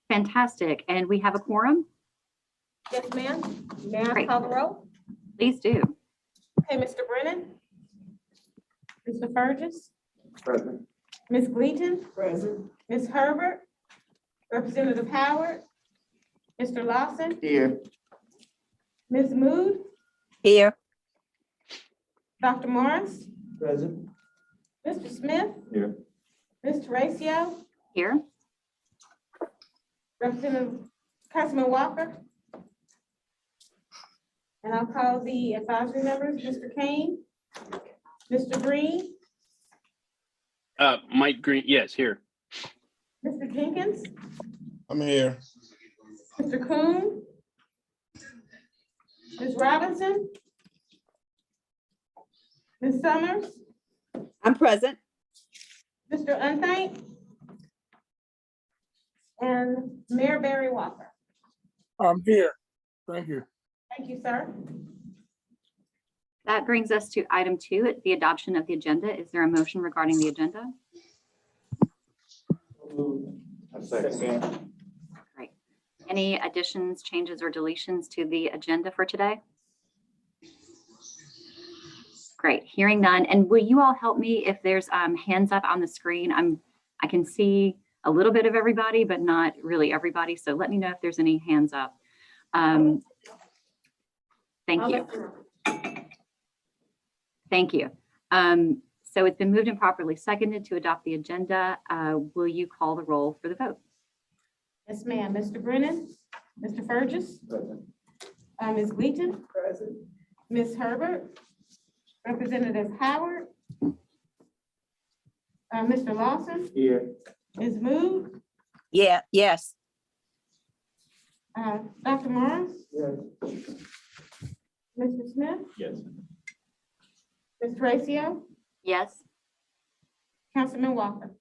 Fantastic. And we have a quorum? Yes, ma'am. May I Great. call the roll? Please do. Okay, Mr. Brennan. Mr. Burgess. Present. Ms. Gleaton. Present. Ms. Herbert. Representative Howard. Mr. Lawson. Here. Ms. Mood. Here. Dr. Morris. Present. Mr. Smith. Here. Ms. Teresa. Here. Representative Councilman Walker. And I'll call the advisory members, Mr. Kane, Mr. Green, Mike Green, yes, here. Mr. Jenkins, I'm here. Mr. Coon, Ms. Robinson, Ms. Summers, I'm present. Mr. Unthank, and Mayor Barry Walker. I'm here. Thank you. Thank you, sir. That brings us to item 2, the adoption of the agenda. Is there a motion regarding the agenda? Second. Great. Any additions, changes, or deletions to the agenda for today? Great. Hearing none. And will you all help me if there's hands up on the screen? I can see a little bit of everybody, but not really everybody. So let me know if there's any hands up. Thank you. Thank you. So it's been moved and properly seconded to adopt the agenda. Will you call the roll for the vote? Yes, ma'am. Mr. Brennan, Mr. Burgess, Present. Ms. Gleaton, Present. Ms. Herbert, Representative Howard, Mr. Lawson, Here. Ms. Mood, Yeah, yes. Dr. Morris, Yes. Mr. Smith, Yes. Ms. Teresa, Yes. Councilman Walker.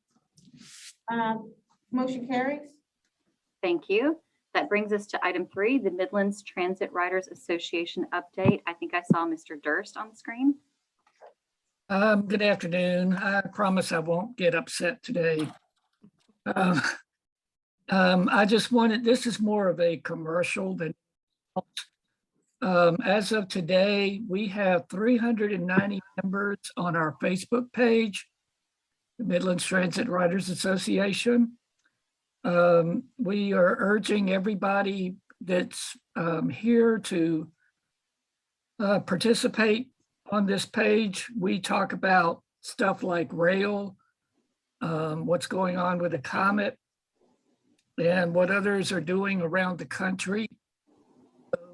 Motion carries. Thank you. That brings us to item 3, the Midlands Transit Riders Association update. I think I saw Mr. Durst on the screen. Good afternoon. I promise I won't get upset today. I just wanted, this is more of a commercial than as of today, we have 390 members on our Facebook page, the Midlands Transit Riders Association. We are urging everybody that's here to participate on this page. We talk about stuff like rail, what's going on with the Comet, and what others are doing around the country.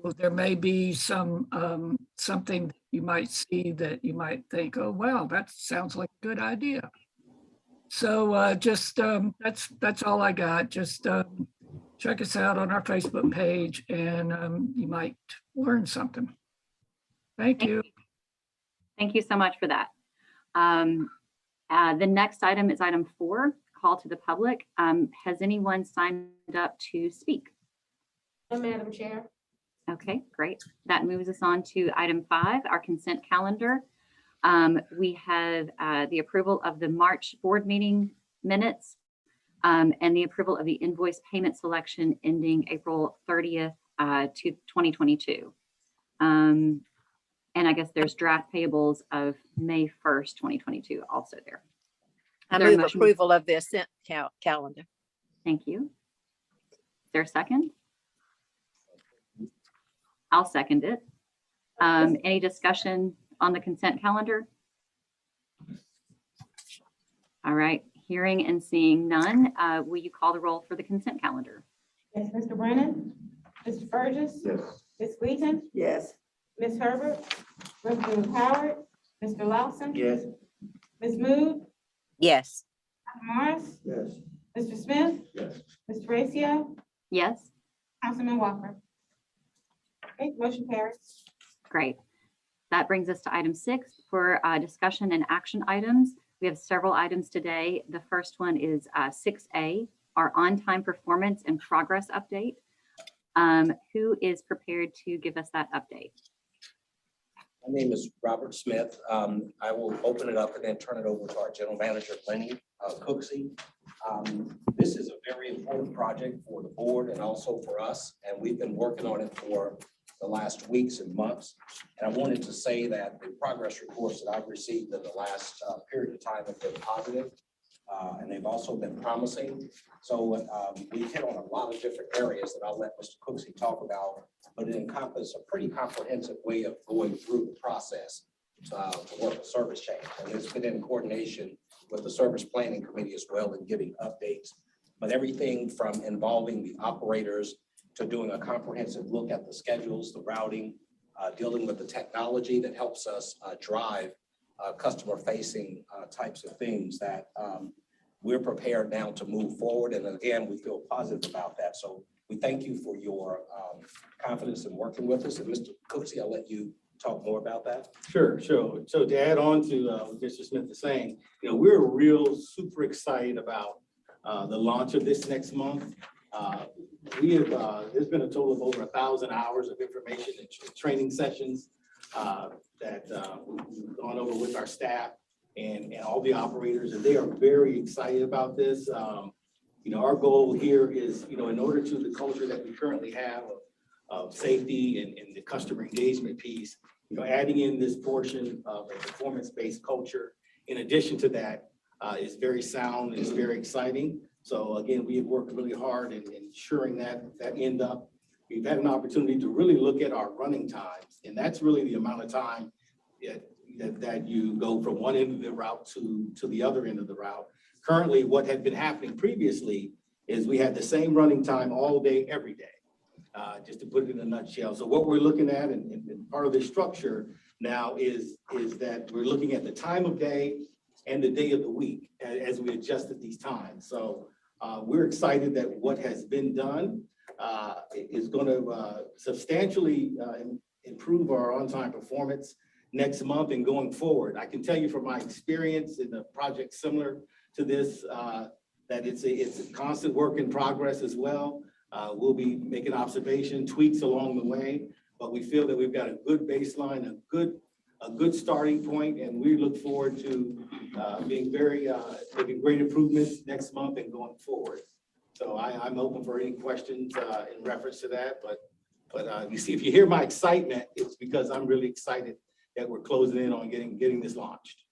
So there may be some something that you might see that you might think, oh, wow, that sounds like a good idea. So just that's all I got. Just check us out on our Facebook page and you might learn something. Thank you. Thank you so much for that. The next item is item 4, call to the public. Has anyone signed up to speak? No, Madam Chair. Okay, great. That moves us on to item 5, our consent calendar. We have the approval of the March board meeting minutes and the approval of the invoice payment selection ending April 30th, 2022. And I guess there's draft payables of May 1st, 2022 also there. I Is there a move motion? approval of the consent calendar. Thank you. Is there a second? I'll second it. Any discussion on the consent calendar? All right, hearing and seeing none, will you call the roll for the consent calendar? Yes, Mr. Brennan, Mr. Burgess, Yes. Ms. Gleaton, Yes. Ms. Herbert, Representative Howard, Mr. Lawson, Yes. Ms. Mood, Yes. Dr. Morris, Yes. Mr. Smith, Yes. Ms. Teresa, Yes, Councilman Walker. Okay, motion carries. great. That brings us to item 6 for discussion and action items. We have several items today. The first one is 6A, our on-time performance and progress update. Who is prepared to give us that update? My name is Robert Smith. I will open it up and then turn it over to our general manager, Lenny Cooksey. This is a very important project for the board and also for us, and we've been working on it for the last weeks and months. And I wanted to say that the progress reports that I've received in the last period of time have been positive, and they've also been promising. So we hit on a lot of different areas that I'll let Mr. Cooksey talk about, but it encompasses a pretty comprehensive way of going through the process to work a service change. And it's been in coordination with the Service Planning Committee as well in giving updates. But everything from involving the operators to doing a comprehensive look at the schedules, the routing, dealing with the technology that helps us drive customer-facing types of things that we're prepared now to move forward. And again, we feel positive about that. So we thank you for your confidence in working with us. And Mr. Cooksey, I'll let you talk more about that. Sure. So to add on to what Mr. Smith is saying, we're real super excited about the launch of this next month. We have, there's been a total of over 1,000 hours of information and training sessions that we've gone over with our staff and all the operators, and they are very excited about this. Our goal here is, in order to the culture that we currently have of safety and the customer engagement piece, adding in this portion of a performance-based culture, in addition to that, is very sound and is very exciting. So again, we have worked really hard in ensuring that end up. We've had an opportunity to really look at our running times, and that's really the amount of time that you go from one end of the route to the other end of the route. Currently, what had been happening previously is we had the same running time all day, every day. Just to put it in a nutshell. So what we're looking at and part of the structure now is that we're looking at the time of day and the day of the week as we adjusted these times. So we're excited that what has been done is going to substantially improve our on-time performance next month and going forward. I can tell you from my experience in a project similar to this, that it's a constant work in progress as well. We'll be making observation tweaks along the way, but we feel that we've got a good baseline, a good starting point, and we look forward to making great improvements next month and going forward. So I'm open for any questions in reference to that, but you see, if you hear my excitement, it's because I'm really excited that we're closing in on getting this launched.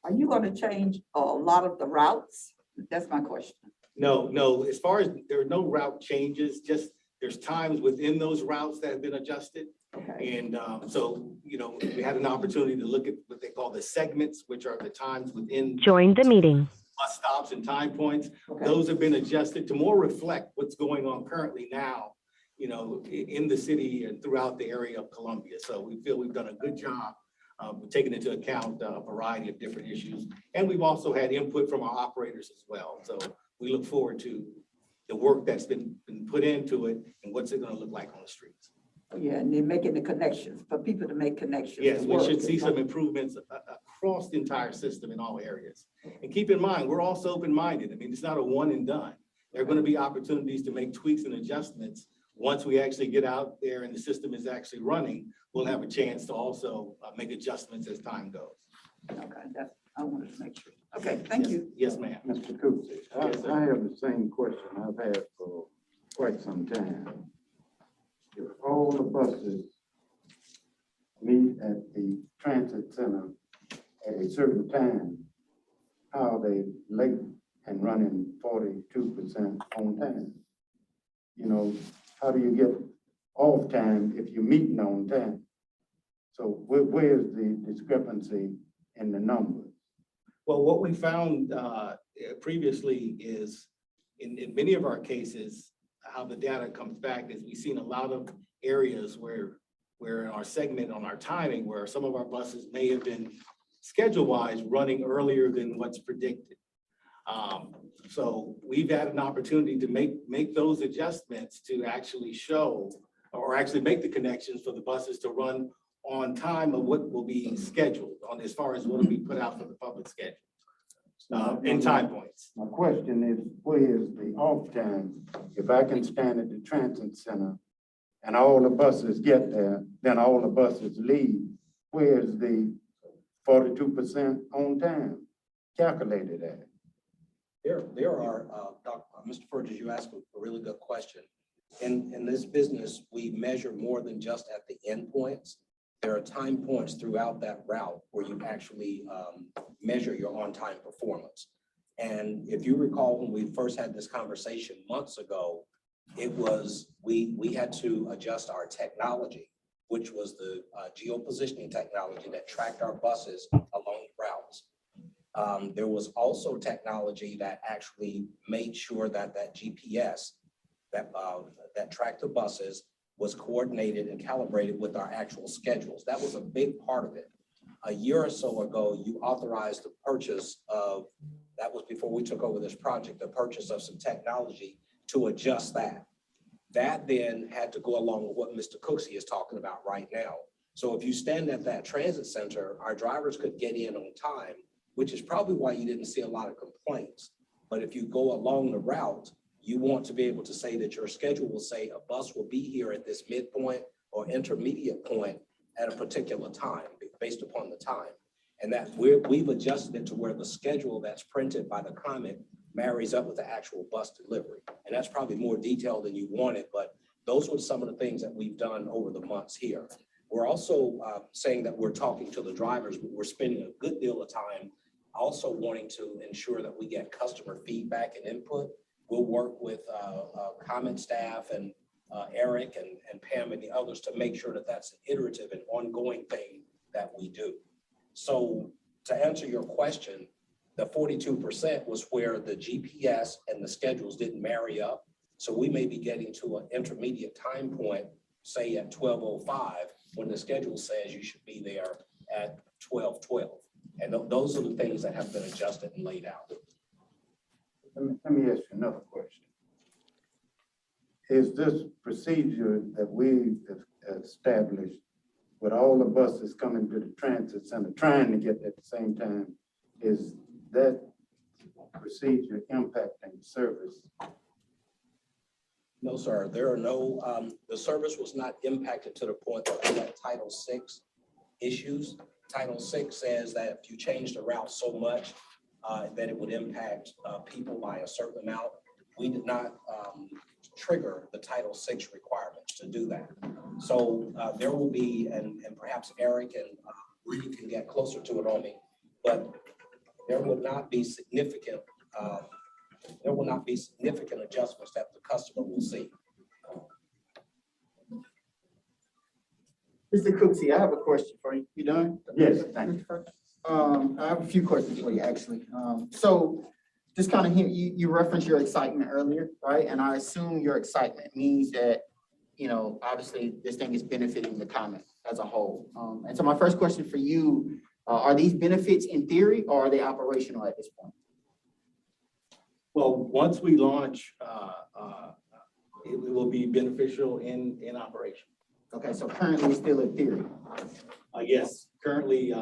Are you going to change a lot of the routes? That's my question. No, as far as there are no route changes, just there's times within those routes that have been adjusted. Okay. And so, we had an opportunity to look at what they call the segments, which are the times within Join the meeting. bus stops and time points. Okay. Those have been adjusted to more reflect what's going on currently now, in the city and throughout the area of Columbia. So we feel we've done a good job of taking into account a variety of different issues. And we've also had input from our operators as well. So we look forward to the work that's been put into it and what's it going to look like on the streets. Yeah, and then making the connections, for people to make connections. Yes, and we work. should see some improvements across the entire system in all areas. And keep in mind, we're also open-minded. I mean, it's not a one and done. There are going to be opportunities to make tweaks and adjustments. Once we actually get out there and the system is actually running, we'll have a chance to also make adjustments as time goes. Okay, I wanted to make sure. Okay, thank you. Yes, ma'am. Mr. Cooksey, Yes, sir. I have the same question I've had for quite some time. If all the buses meet at the transit center at a certain time, how are they late and running 42% on time? How do you get off time if you're meeting on time? So where's the discrepancy in the numbers? Well, what we found previously is in many of our cases, how the data comes back is we've seen a lot of areas where in our segment on our timing, where some of our buses may have been schedule-wise running earlier than what's predicted. So we've had an opportunity to make those adjustments to actually show or actually make the connections for the buses to run on time of what will be scheduled on as far as what will be put out for the public schedule and time points. My question is, where is the off time? If I can stand at the transit center and all the buses get there, then all the buses leave, where's the 42% on time calculated at? There are, Mr. Fergus, you asked a really good question. In this business, we measure more than just at the endpoints. There are time points throughout that route where you actually measure your on-time performance. And if you recall, when we first had this conversation months ago, it was, we had to adjust our technology, which was the geo-positioning technology that tracked our buses along routes. There was also technology that actually made sure that that GPS that tracked the buses was coordinated and calibrated with our actual schedules. That was a big part of it. A year or so ago, you authorized the purchase of, that was before we took over this project, the purchase of some technology to adjust that. That then had to go along with what Mr. Cooksey is talking about right now. So if you stand at that transit center, our drivers could get in on time, which is probably why you didn't see a lot of complaints. But if you go along the route, you want to be able to say that your schedule will say a bus will be here at this midpoint or intermediate point at a particular time based upon the time. And that we've adjusted it to where the schedule that's printed by the comment marries up with the actual bus delivery. And that's probably more detailed than you wanted, but those were some of the things that we've done over the months here. We're also saying that we're talking to the drivers, but we're spending a good deal of time also wanting to ensure that we get customer feedback and input. We'll work with comment staff and Eric and Pam and the others to make sure that that's an iterative and ongoing thing that we do. So to answer your question, the 42% was where the GPS and the schedules didn't marry up. So we may be getting to an intermediate time point, say at 12:05, when the schedule says you should be there at 12:12. And those are the things that have been adjusted and laid out. Let me ask you another question. Is this procedure that we established with all the buses coming to the transit center, trying to get at the same time, is that procedure impacting service? No, sir, there are no, the service was not impacted to the point that we had Title VI issues. Title VI says that if you change the route so much, that it would impact people by a certain amount. We did not trigger the Title VI requirements to do that. So there will be, and perhaps Eric and Rudy can get closer to it on me, but there would not be significant, adjustments that the customer will see. Mr. Cooksey, I have a question for you. You done? Yes, thank you. I have a few questions for you, actually. So just kind of hear you referenced your excitement earlier, right? And I assume your excitement means that, you know, obviously this thing is benefiting the common as a whole. And so my first question for you, are these benefits in theory or are they operational at this point? Well, once we launch, it will be beneficial in operation. Okay, so currently it's still in theory. Yes, currently,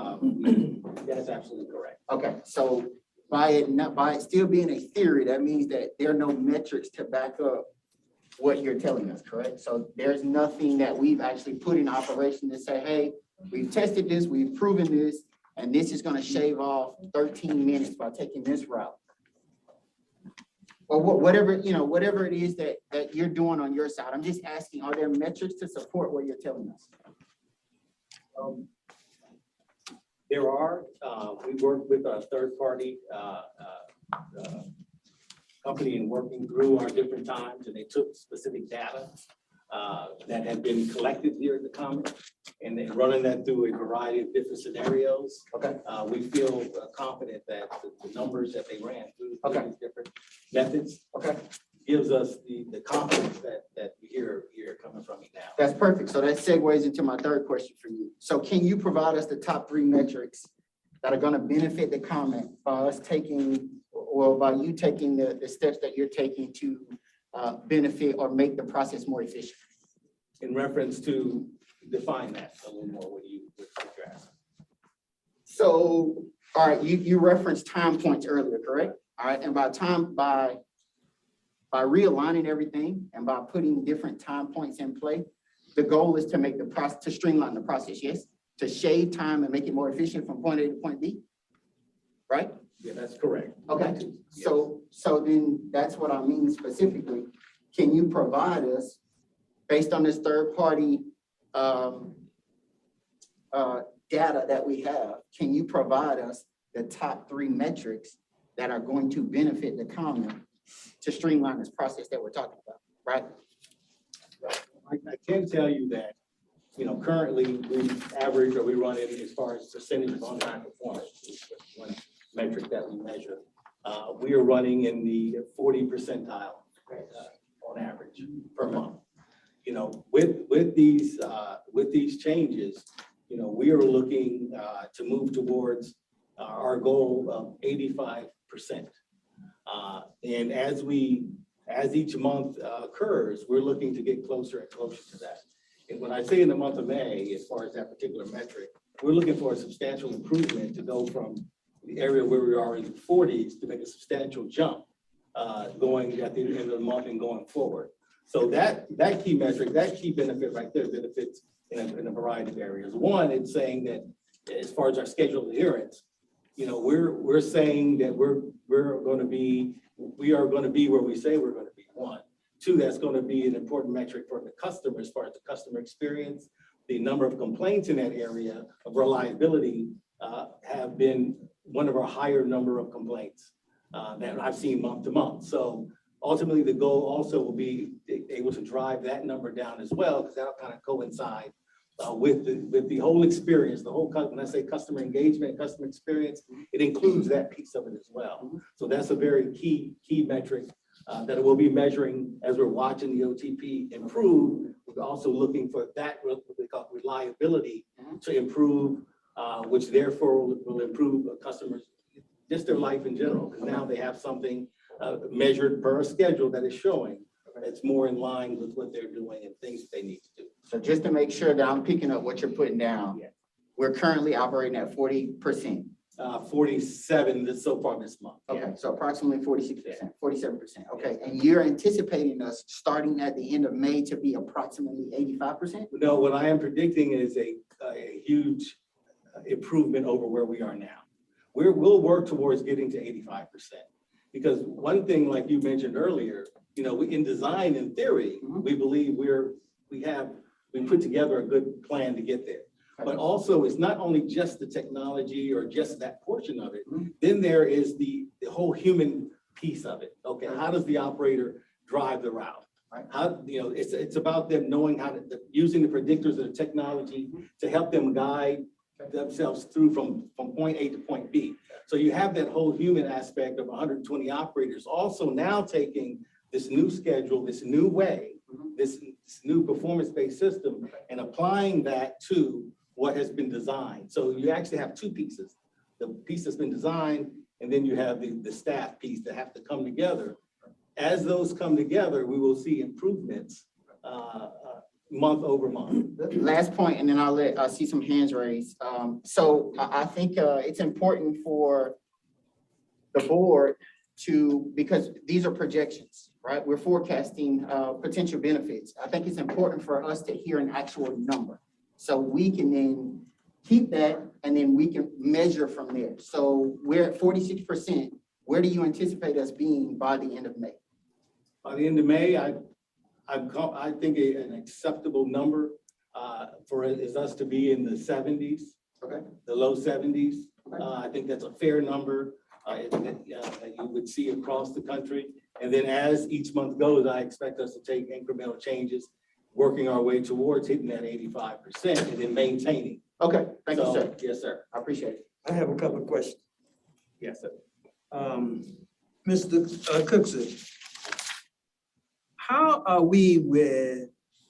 that's absolutely correct. Okay, so by it still being a theory, that means that there are no metrics to back up what you're telling us, correct? So there's nothing that we've actually put in operation to say, hey, we've tested this, we've proven this, and this is going to shave off 13 minutes by taking this route. Or whatever, you know, whatever it is that you're doing on your side. I'm just asking, are there metrics to support what you're telling us? There are, we work with a third party company and working through our different times, and they took specific data that had been collected here at the Common, and then running that through a variety of different scenarios. Okay. We feel confident that the numbers that they ran through these different methods gives us the confidence that you hear coming from me now. That's perfect. So that segues into my third question for you. So can you provide us the top 3 metrics that are going to benefit the comment by us taking, or by you taking the steps that you're taking to benefit or make the process more efficient? In reference to define that a little more, what you're asking. So, all right, you referenced time points earlier, correct? All right, and by realigning everything and by putting different time points in play, the goal is to make the process, to streamline the process, yes? To shave time and make it more efficient from point A to point B, right? Yeah, that's correct. Okay, so then that's what I mean specifically. Can you provide us, based on this third-party data that we have, can you provide us the top 3 metrics that are going to benefit the common to streamline this process that we're talking about, right? I can tell you that, you know, currently we average or we run it as far as percentage of on-time performance, which is one metric that we measure. We are running in the 40 percentile on average per month. You know, with these changes, you know, we are looking to move towards our goal of 85%. And as each month occurs, we're looking to get closer and closer to that. And when I say in the month of May, as far as that particular metric, we're looking for a substantial improvement to go from the area where we are in the 40s to make a substantial jump going at the end of the month and going forward. So that key metric, that key benefit right there benefits in a variety of areas. One, it's saying that as far as our schedule adherence, you know, we're saying that we are going to be where we say we're going to be. One. Two, that's going to be an important metric for the customer as far as the customer experience. The number of complaints in that area of reliability have been one of our higher number of complaints that I've seen month to month. So ultimately, the goal also will be able to drive that number down as well, because that'll kind of coincide with the whole experience, when I say customer engagement, customer experience, it includes that piece of it as well. So that's a very key metric that we'll be measuring as we're watching the OTP improve. We're also looking for that, what they call reliability, to improve, which therefore will improve customers, just their life in general, because now they have something measured per schedule that is showing it's more in line with what they're doing and things that they need to do. So just to make sure that I'm picking up what you're putting down, Yeah. we're currently operating at 40%. 47 so far this month. Okay, so approximately 46%, 47%. Okay, and you're anticipating us starting at the end of May to be approximately 85%? No, what I am predicting is a huge improvement over where we are now. We'll work towards getting to 85%. Because one thing, like you mentioned earlier, you know, in design, in theory, we believe we put together a good plan to get there. But also, it's not only just the technology or just that portion of it. Then there is the whole human piece of it. Okay, how does the operator drive the route? How, you know, it's about them knowing how to, using the predictors of the technology to help them guide themselves through from point A to point B. So you have that whole human aspect of 120 operators also now taking this new schedule, this new way, this new performance-based system, and applying that to what has been designed. So you actually have two pieces: the piece that's been designed, and then you have the staff piece that have to come together. As those come together, we will see improvements month over month. Last point, and then I'll see some hands raised. So I think it's important for the board because these are projections, right? We're forecasting potential benefits. I think it's important for us to hear an actual number, so we can then keep that and then we can measure from there. So we're at 46%. Where do you anticipate us being by the end of May? By the end of May, I think an acceptable number for it is us to be in the 70s, the low 70s. I think that's a fair number that you would see across the country. And then as each month goes, I expect us to take incremental changes, working our way towards hitting that 85% and then maintaining. Okay, thank you, sir. Yes, sir. I appreciate it. I have a couple of questions. Yes, sir. Mr. Cookson, how are we with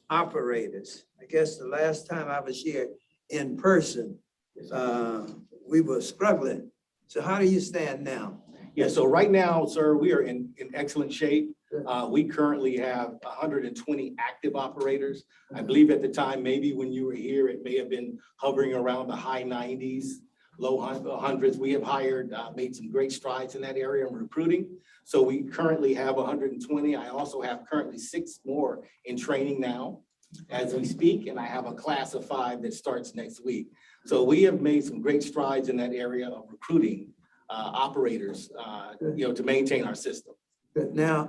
operators? I guess the last time I was here in person, we were struggling. So how do you stand now? Yeah, so right now, sir, we are in excellent shape. We currently have 120 active operators. I believe at the time, maybe when you were here, it may have been hovering around the high 90s, low hundreds. We have made some great strides in that area in recruiting. So we currently have 120. I also have currently 6 more in training now as we speak, and I have a class of 5 that starts next week. So we have made some great strides in that area of recruiting operators, to maintain our system. But now,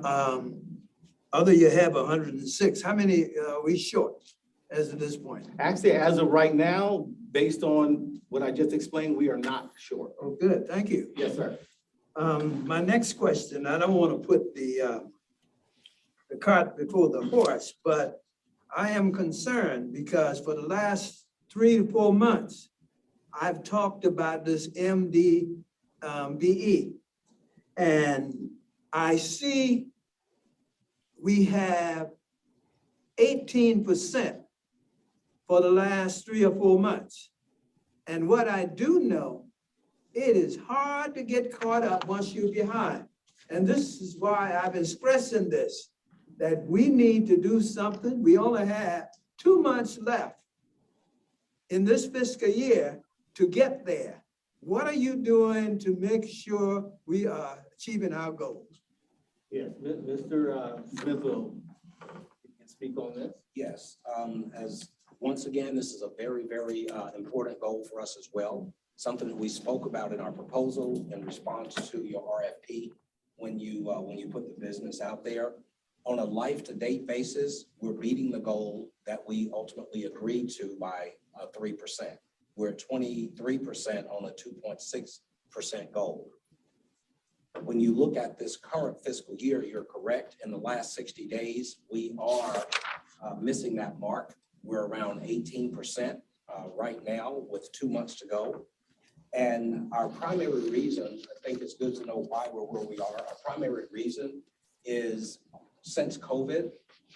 although you have 106, how many are we short as of this point? Actually, as of right now, based on what I just explained, we are not short. Oh, good, thank you. Yes, sir. My next question, I don't want to put the cart before the horse, but I am concerned because for the last 3 to 4 months, I've talked about this MDBE. And I see we have 18% for the last 3 or 4 months. And what I do know, it is hard to get caught up once you're behind. And this is why I've been stressing this, that we need to do something. We only have 2 months left in this fiscal year to get there. What are you doing to make sure we are achieving our goals? Yes, Mr. Smith will speak on this. Yes, as once again, this is a very, very important goal for us as well. Something that we spoke about in our proposal in response to your RFP when you put the business out there. On a life-to-date basis, we're beating the goal that we ultimately agreed to by 3%. We're at 23% on a 2.6% goal. When you look at this current fiscal year, you're correct. In the last 60 days, we are missing that mark. We're around 18% right now with 2 months to go. And our primary reason, I think it's good to know why we're where we are. Our primary reason is since COVID,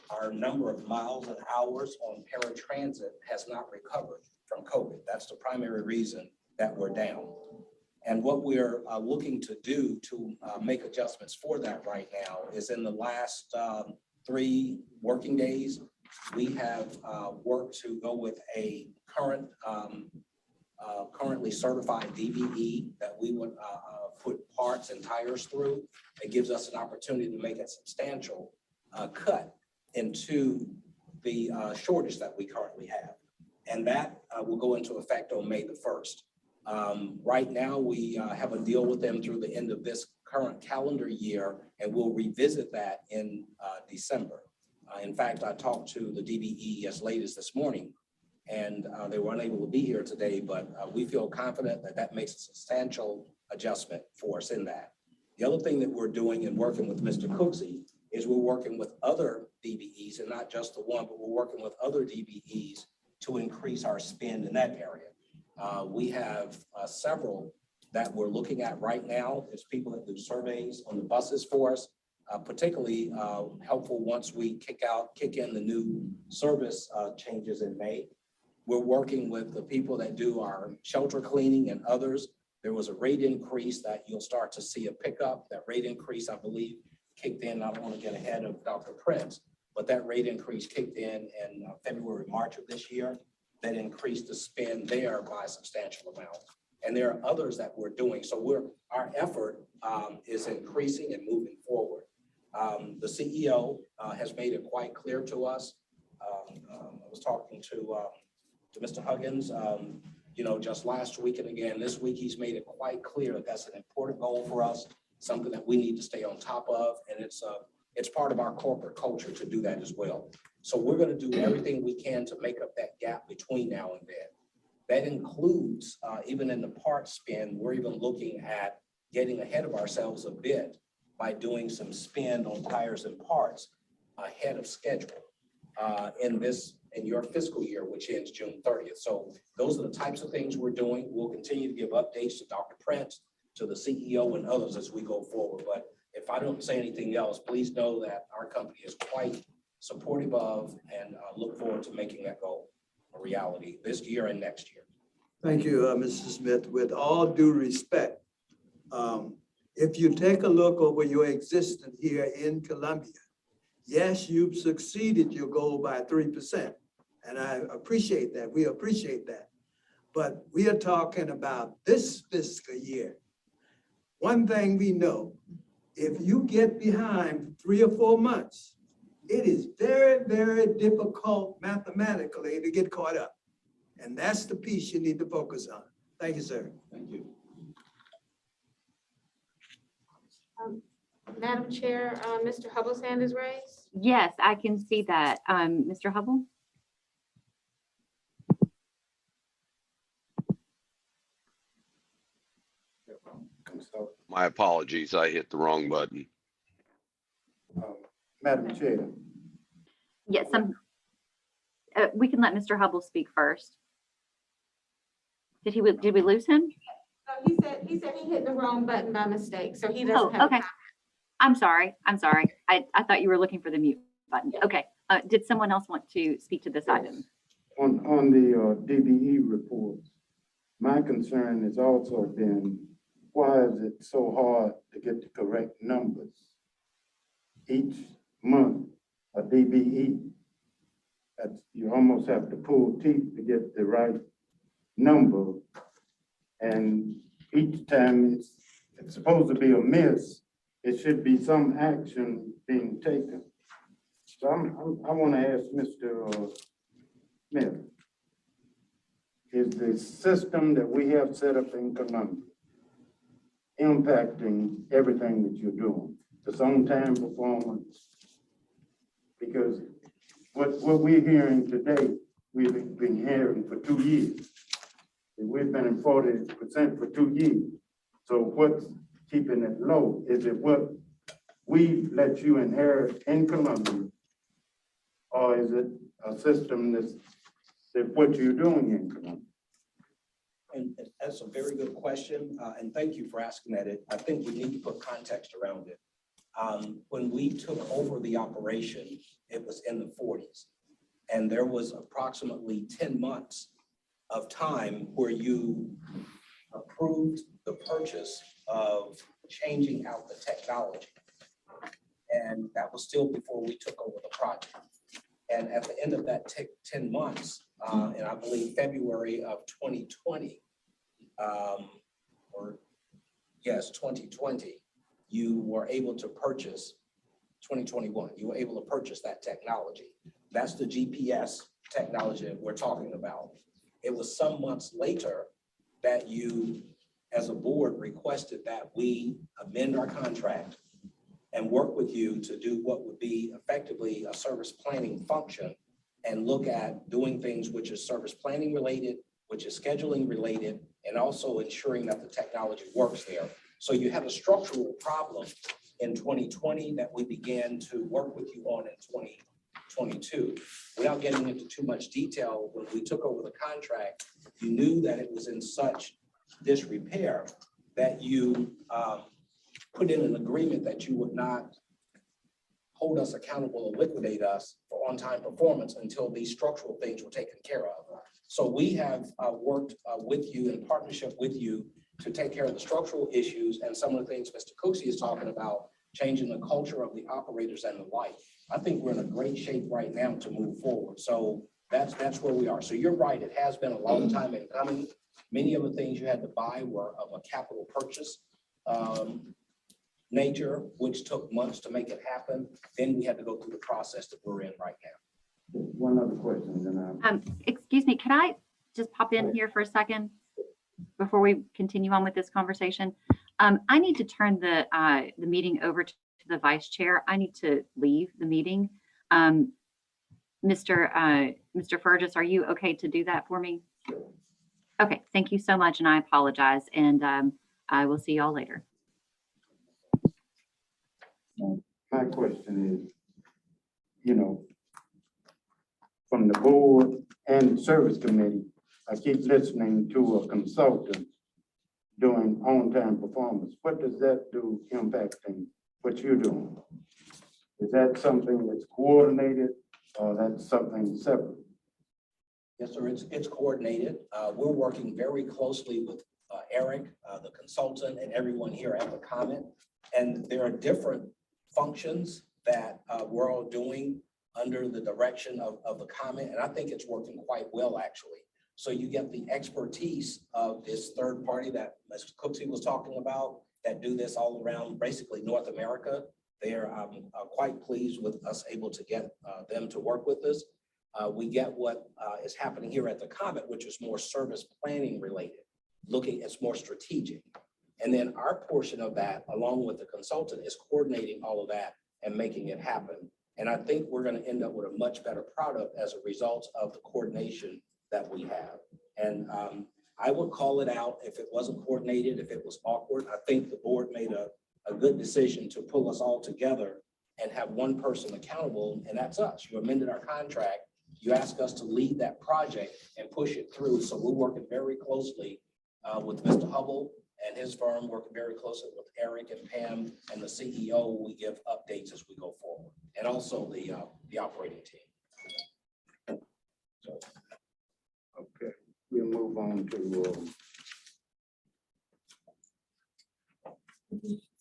our number of miles and hours on paratransit has not recovered from COVID. That's the primary reason that we're down. And what we're looking to do to make adjustments for that right now is in the last 3 working days, we have worked to go with a currently certified DBE that we would put parts and tires through. It gives us an opportunity to make a substantial cut into the shortage that we currently have. And that will go into effect on May the 1st. Right now, we have a deal with them through the end of this current calendar year, and we'll revisit that in December. In fact, I talked to the DBE as late as this morning, and they were unable to be here today, but we feel confident that that makes a substantial adjustment for us in that. The other thing that we're doing and working with Mr. Cooksey is we're working with other DBEs, and not just the one, but we're working with other DBEs to increase our spend in that area. We have several that we're looking at right now. There's people that do surveys on the buses for us, particularly helpful once we kick in the new service changes in May. We're working with the people that do our shelter cleaning and others. There was a rate increase that you'll start to see a pickup. That rate increase, I believe, kicked in. I don't want to get ahead of Dr. Prince, but that rate increase kicked in February, March of this year. That increased the spend there by a substantial amount. And there are others that we're doing. So our effort is increasing and moving forward. The CEO has made it quite clear to us. I was talking to Mr. Huggins, just last week and again this week, he's made it quite clear that that's an important goal for us, something that we need to stay on top of. And it's part of our corporate culture to do that as well. So we're going to do everything we can to make up that gap between now and then. That includes, even in the parts spend, we're even looking at getting ahead of ourselves a bit by doing some spend on tires and parts ahead of schedule in your fiscal year, which ends June 30th. So those are the types of things we're doing. We'll continue to give updates to Dr. Prince, to the CEO and others as we go forward. But if I don't say anything else, please know that our company is quite supportive of and look forward to making that goal a reality this year and next year. Thank you, Mr. Smith. With all due respect, if you take a look over your existence here in Columbia, yes, you've succeeded your goal by 3%. And I appreciate that. We appreciate that. But we are talking about this fiscal year. One thing we know, if you get behind 3 or 4 months, it is very, very difficult mathematically to get caught up. And that's the piece you need to focus on. Thank you, sir. Thank you. Madam Chair, Mr. Hubble's hand is raised. Yes, I can see that. Mr. Hubble? My apologies, I hit the wrong button. Madam Chair, Yes, we can let Mr. Hubble speak first. Did we lose him? No, he said he hit the wrong button by mistake, so he Oh, doesn't have. a okay. I'm sorry. I thought you were looking for the mute button. Okay. Did someone else want to speak to this item? on the DBE reports, my concern has also been, why is it so hard to get the correct numbers? Each month, a DBE, you almost have to pull teeth to get the right number. And each time it's supposed to be a miss, it should be some action being taken. So I want to ask Mr. Smith, is the system that we have set up in Columbia impacting everything that you're doing? This on-time performance? Because what we're hearing today, we've been hearing for 2 years. And we've been in 40% for 2 years. So what's keeping it low? Is it what we let you inherit in Columbia? Or is it a system that what you're doing in Columbia? And that's a very good question, and thank you for asking that. I think we need to put context around it. When we took over the operation, it was in the 40s, and there was approximately 10 months of time where you approved the purchase of changing out the technology. And that was still before we took over the project. And at the end of that 10 months, and I believe February of 2020, 2020, you were able to purchase, 2021, you were able to purchase that technology. That's the GPS technology that we're talking about. It was some months later that you, as a board, requested that we amend our contract and work with you to do what would be effectively a service planning function and look at doing things which is service planning related, which is scheduling related, and also ensuring that the technology works there. So you had a structural problem in 2020 that we began to work with you on in 2022. Without getting into too much detail, when we took over the contract, you knew that it was in such disrepair that you put in an agreement that you would not hold us accountable or liquidate us for on-time performance until these structural things were taken care of. So we have worked with you in partnership with you to take care of the structural issues and some of the things Mr. Cooksey is talking about, changing the culture of the operators and the like. I think we're in a great shape right now to move forward. So that's where we are. So you're right, it has been a long time in coming. Many of the things you had to buy were of a capital purchase nature, which took months to make it happen. Then we had to go through the process that we're in right now. One other question, then Excuse me, can I just pop in here for a second before we continue on with this conversation? I need to turn the meeting over to the vice chair. I need to leave the meeting. Mr. Fergus, are you okay to do that for me? Okay, thank you so much, and I apologize, and I will see y'all later. my question is, from the board and service committee, I keep listening to a consultant doing on-time performance. What does that do impacting what you're doing? Is that something that's coordinated or that's something separate? Yes, sir, it's coordinated. We're working very closely with Eric, the consultant, and everyone here at the Comet. And there are different functions that we're all doing under the direction of the Comet. And I think it's working quite well, actually. So you get the expertise of this third party that Mr. Cooksey was talking about that do this all around basically North America. They're quite pleased with us able to get them to work with us. We get what is happening here at the Comet, which is more service planning related, it's more strategic. And then our portion of that, along with the consultant, is coordinating all of that and making it happen. And I think we're gonna end up with a much better product as a result of the coordination that we have. And I would call it out if it wasn't coordinated, if it was awkward. I think the board made a good decision to pull us all together and have one person accountable, and that's us. You amended our contract. You asked us to lead that project and push it through. So we're working very closely with Mr. Hubble and his firm, working very closely with Eric and Pam and the CEO. We give updates as we go forward, and also the operating team. So, Okay, we'll move on to,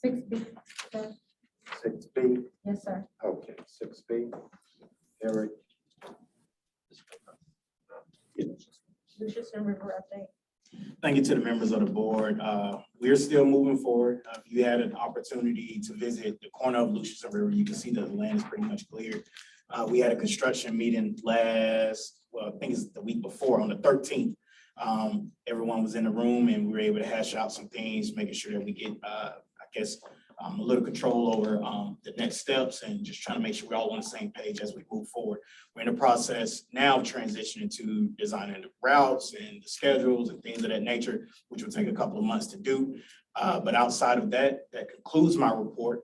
6B, sir. 6B. Yes, sir. Okay, 6B. Eric. Lucius and River update. Thank you to the members of the board. We're still moving forward. If you had an opportunity to visit the corner of Lucius and River, you can see that the land is pretty much cleared. We had a construction meeting I think it's the week before, on the 13th. Everyone was in the room and we were able to hash out some things, making sure that we get, a little control over the next steps, and just trying to make sure we're all on the same page as we move forward. We're in the process now of transitioning to designing the routes and the schedules and things of that nature, which will take a couple of months to do. But outside of that, that concludes my report.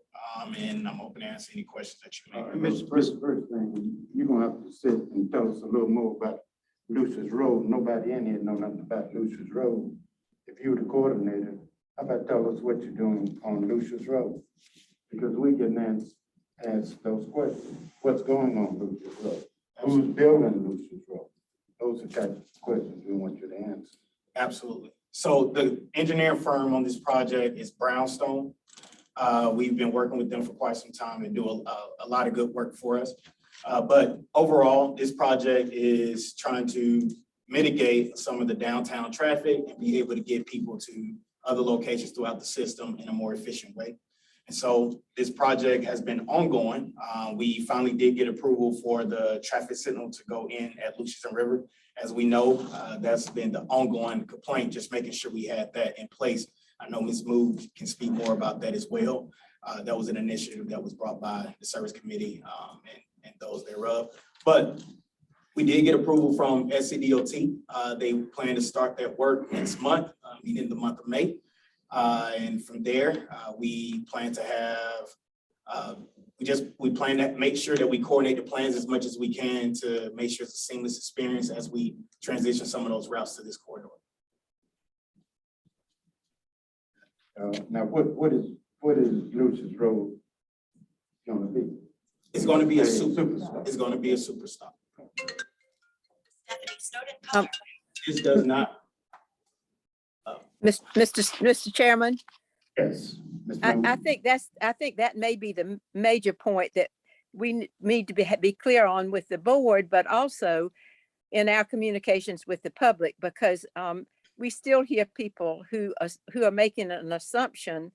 And I'm open to answer any questions that you may have. First thing, you're gonna have to sit and tell us a little more about Lucius Road. Nobody in here know nothing about Lucius Road. If you were the coordinator, how about tell us what you're doing on Lucius Road? Because we can ask those questions. What's going on Lucius Road? Who's building Lucius Road? Those are the types of questions we want you to answer. Absolutely. So the engineering firm on this project is Brownstone. We've been working with them for quite some time and do a lot of good work for us. But overall, this project is trying to mitigate some of the downtown traffic and be able to get people to other locations throughout the system in a more efficient way. And so this project has been ongoing. We finally did get approval for the traffic signal to go in at Lucius and River. As we know, that's been the ongoing complaint, just making sure we had that in place. I know Ms. Moog can speak more about that as well. That was an initiative that was brought by the service committee and those thereof. But we did get approval from SCDOT. They plan to start that work next month, meaning the month of May. And from there, we plan to have, we plan to make sure that we coordinate the plans as much as we can to make sure it's a seamless experience as we transition some of those routes to this corridor. Now, what is Lucius Road gonna be? It's going to be a super stop. It's going to be a super stop. Um, This does not. Mr. Chairman, Yes. I think that may be the major point that we need to be clear on with the board, but also in our communications with the public, because we still hear people who are making an assumption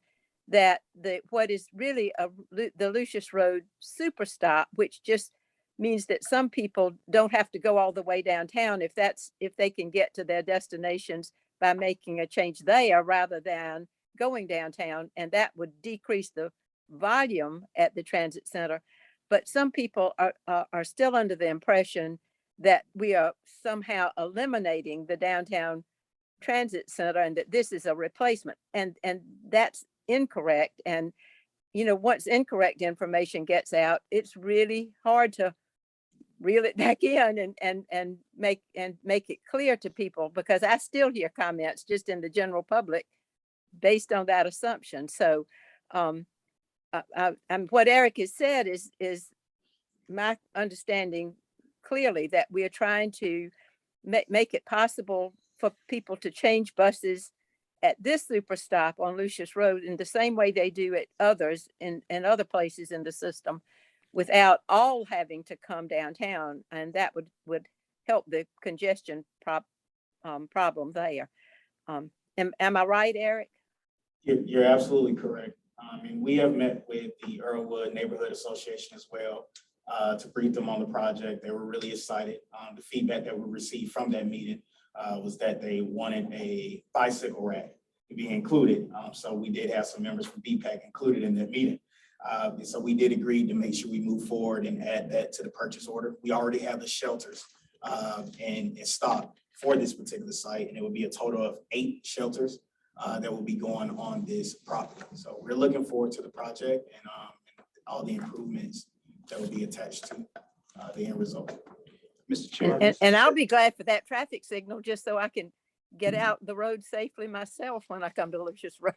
that what is really the Lucius Road super stop, which just means that some people don't have to go all the way downtown if they can get to their destinations by making a change there rather than going downtown, and that would decrease the volume at the transit center. But some people are still under the impression that we are somehow eliminating the downtown transit center and that this is a replacement, and that's incorrect. And once incorrect information gets out, it's really hard to reel it back in and make it clear to people, because I still hear comments just in the general public based on that assumption. So what Eric has said is my understanding clearly, that we are trying to make it possible for people to change buses at this super stop on Lucius Road in the same way they do at others in other places in the system, without all having to come downtown, and that would help the congestion problem there. Am I right, Eric? You're absolutely correct. And we have met with the Earlwood Neighborhood Association as well to brief them on the project. They were really excited. The feedback that we received from that meeting was that they wanted a bicycle rack to be included. So we did have some members from BPAC included in that meeting. And so we did agree to make sure we move forward and add that to the purchase order. We already have the shelters in stock for this particular site, and it will be a total of 8 shelters that will be going on this property. So we're looking forward to the project and all the improvements that will be attached to the end result. Mr. Chair. And I'll be glad for that traffic signal, just so I can get out the road safely myself when I come to Lucius Road.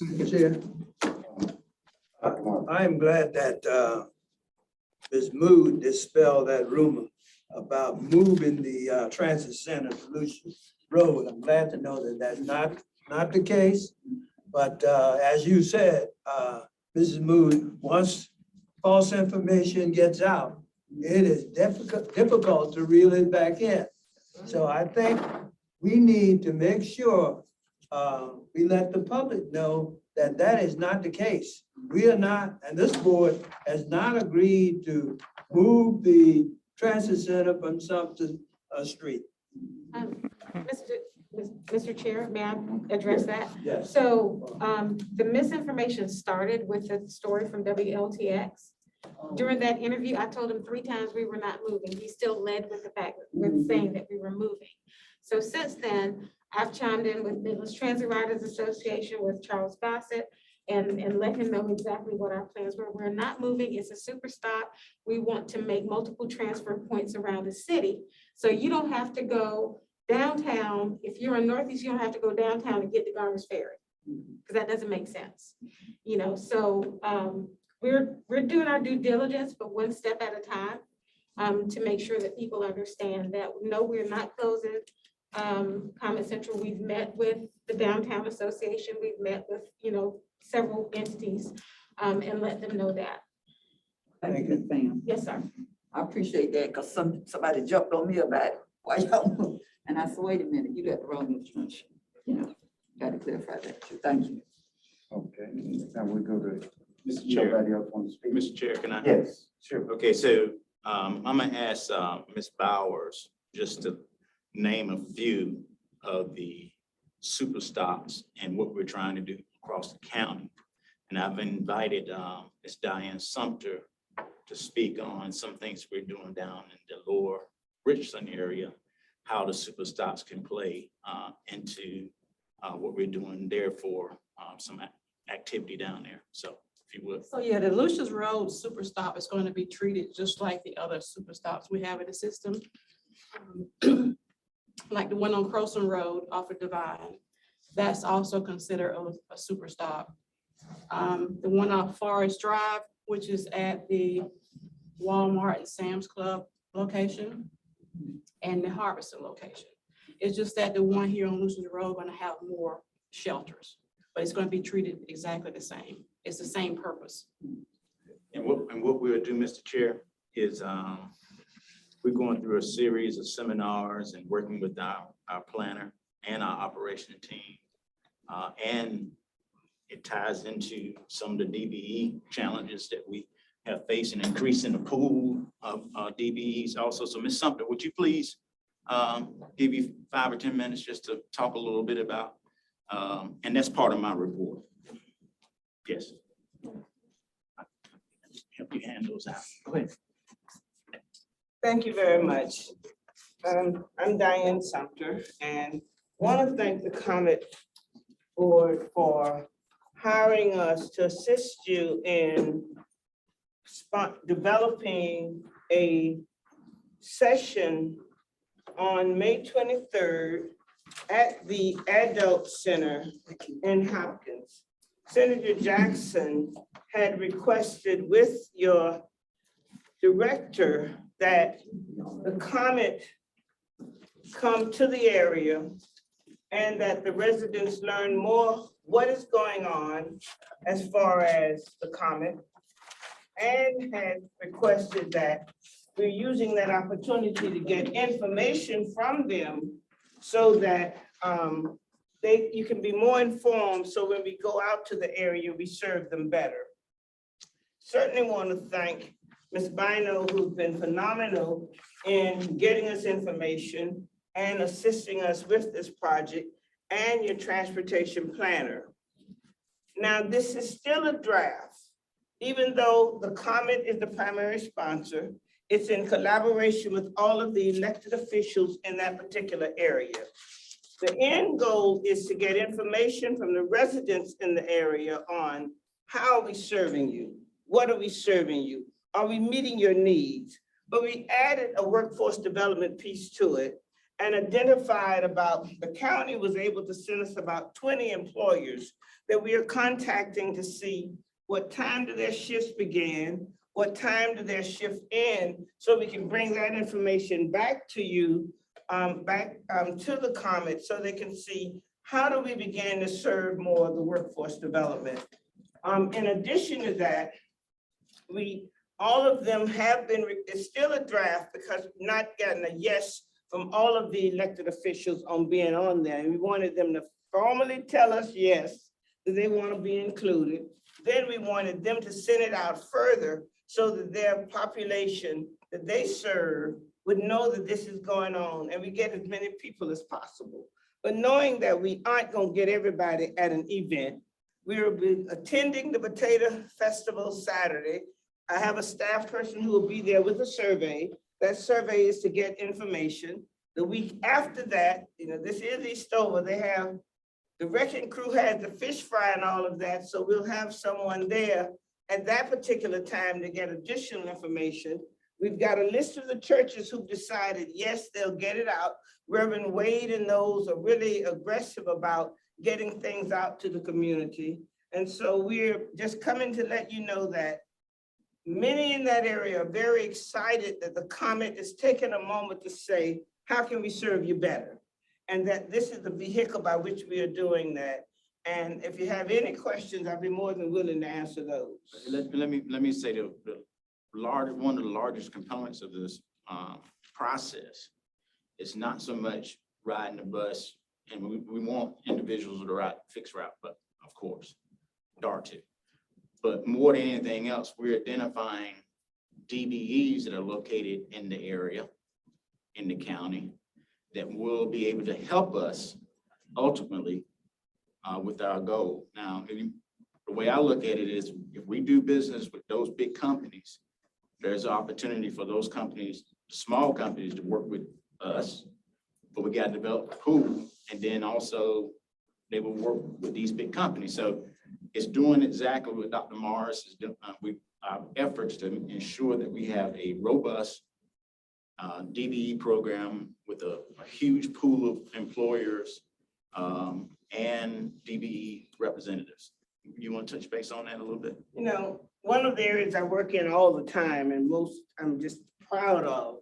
Mr. Chair, I am glad that Ms. Mood dispelled that rumor about moving the transit center to Lucius Road. I'm glad to know that that's not the case. But as you said, Mrs. Mood, once false information gets out, it is difficult to reel it back in. So I think we need to make sure we let the public know that that is not the case. We are not, and this board has not agreed to move the transit center from Sumpter Street. Mr. Chair, may I address that? Yes. So the misinformation started with the story from WLTX. During that interview, I told him 3 times we were not moving. He still led with the fact, with saying that we were moving. So since then, I've chimed in with Midlands Transit Riders Association with Charles Bassett and let him know exactly what our plans were. We're not moving. It's a super stop. We want to make multiple transfer points around the city. So you don't have to go downtown. If you're in Northeast, you don't have to go downtown and get the Garner's Ferry, because that doesn't make sense. You know, so we're doing our due diligence, but one step at a time, to make sure that people understand that no, we're not closing Comet Central. We've met with the Downtown Association. We've met with, you know, several entities, and let them know that. Thank you, Sam. Yes, sir. I appreciate that, because somebody jumped on me about it. Why y'all move? And I said, wait a minute, you got the wrong information. You know, got to clarify that too. Thank you. Okay, now we go to, Mr. Chair, nobody else want to speak? Mr. Chair, can I? Yes, sure. Okay, so I'm gonna ask Ms. Bowers just to name a few of the super stops and what we're trying to do across the county. And I've invited Ms. Diane Sumter to speak on some things we're doing down in the lower Richland area, how the super stops can play into what we're doing there for some activity down there. So if you would. So yeah, the Lucius Road super stop is going to be treated just like the other super stops we have in the system. Like the one on Croson Road off of Divine, that's also considered a super stop. The one off Forest Drive, which is at the Walmart and Sam's Club location, and the Harbison location. It's just that the one here on Lucius Road going to have more shelters, but it's going to be treated exactly the same. It's the same purpose. And what we'll do, Mr. Chair, is we're going through a series of seminars and working with our planner and our operation team. And it ties into some of the DBE challenges that we have faced in increasing the pool of DBEs also. So Ms. Sumter, would you please give you 5 or 10 minutes just to talk a little bit about, and that's part of my report. Yes. Help you hand those out. Go ahead. Thank you very much. I'm Diane Sumter, and want to thank the Comet Board for hiring us to assist you in developing a session on May 23rd at the Adult Center in Hopkins. Senator Jackson had requested with your director that the Comet come to the area and that the residents learn more what is going on as far as the Comet, and had requested that we're using that opportunity to get information from them so that you can be more informed, so when we go out to the area, we serve them better. Certainly want to thank Ms. Bino, who's been phenomenal in getting us information and assisting us with this project. and your transportation planner. Now, this is still a draft. Even though the COMET is the primary sponsor, it's in collaboration with all of the elected officials in that particular area. The end goal is to get information from the residents in the area on how are we serving you? What are we serving you? Are we meeting your needs? But we added a workforce development piece to it and identified about, the county was able to send us about 20 employers that we are contacting to see what time do their shifts begin, what time do their shift end, so we can bring that information back to you, to the COMET, so they can see how do we begin to serve more of the workforce development. In addition to that, all of them have been, it's still a draft because we've not gotten a yes from all of the elected officials on being on there. And we wanted them to formally tell us yes, that they want to be included. Then we wanted them to send it out further so that their population that they serve would know that this is going on and we get as many people as possible. But knowing that we aren't going to get everybody at an event, we will be attending the Potato Festival Saturday. I have a staff person who will be there with a survey. That survey is to get information. The week after that, this is Eastover, they have, the wrecking crew has the fish fry and all of that, so we'll have someone there at that particular time to get additional information. We've got a list of the churches who've decided, yes, they'll get it out. Reverend Wade and those are really aggressive about getting things out to the community. And so we're just coming to let you know that many in that area are very excited that the COMET is taking a moment to say, how can we serve you better? And that this is the vehicle by which we are doing that. And if you have any questions, I'd be more than willing to answer those. Let me say one of the largest components of this process is not so much riding the bus, and we want individuals to ride fixed route, but of course, DART. But more than anything else, we're identifying DBEs that are located in the area, in the county, that will be able to help us ultimately with our goal. Now, the way I look at it is, if we do business with those big companies, there's an opportunity for those companies, small companies, to work with us, but we got to develop a pool, and then also they will work with these big companies. So it's doing exactly what Dr. Morris is doing. Our efforts to ensure that we have a robust DBE program with a huge pool of employers and DBE representatives. You want to touch base on that a little bit? One of the areas I work in all the time and most I'm just proud of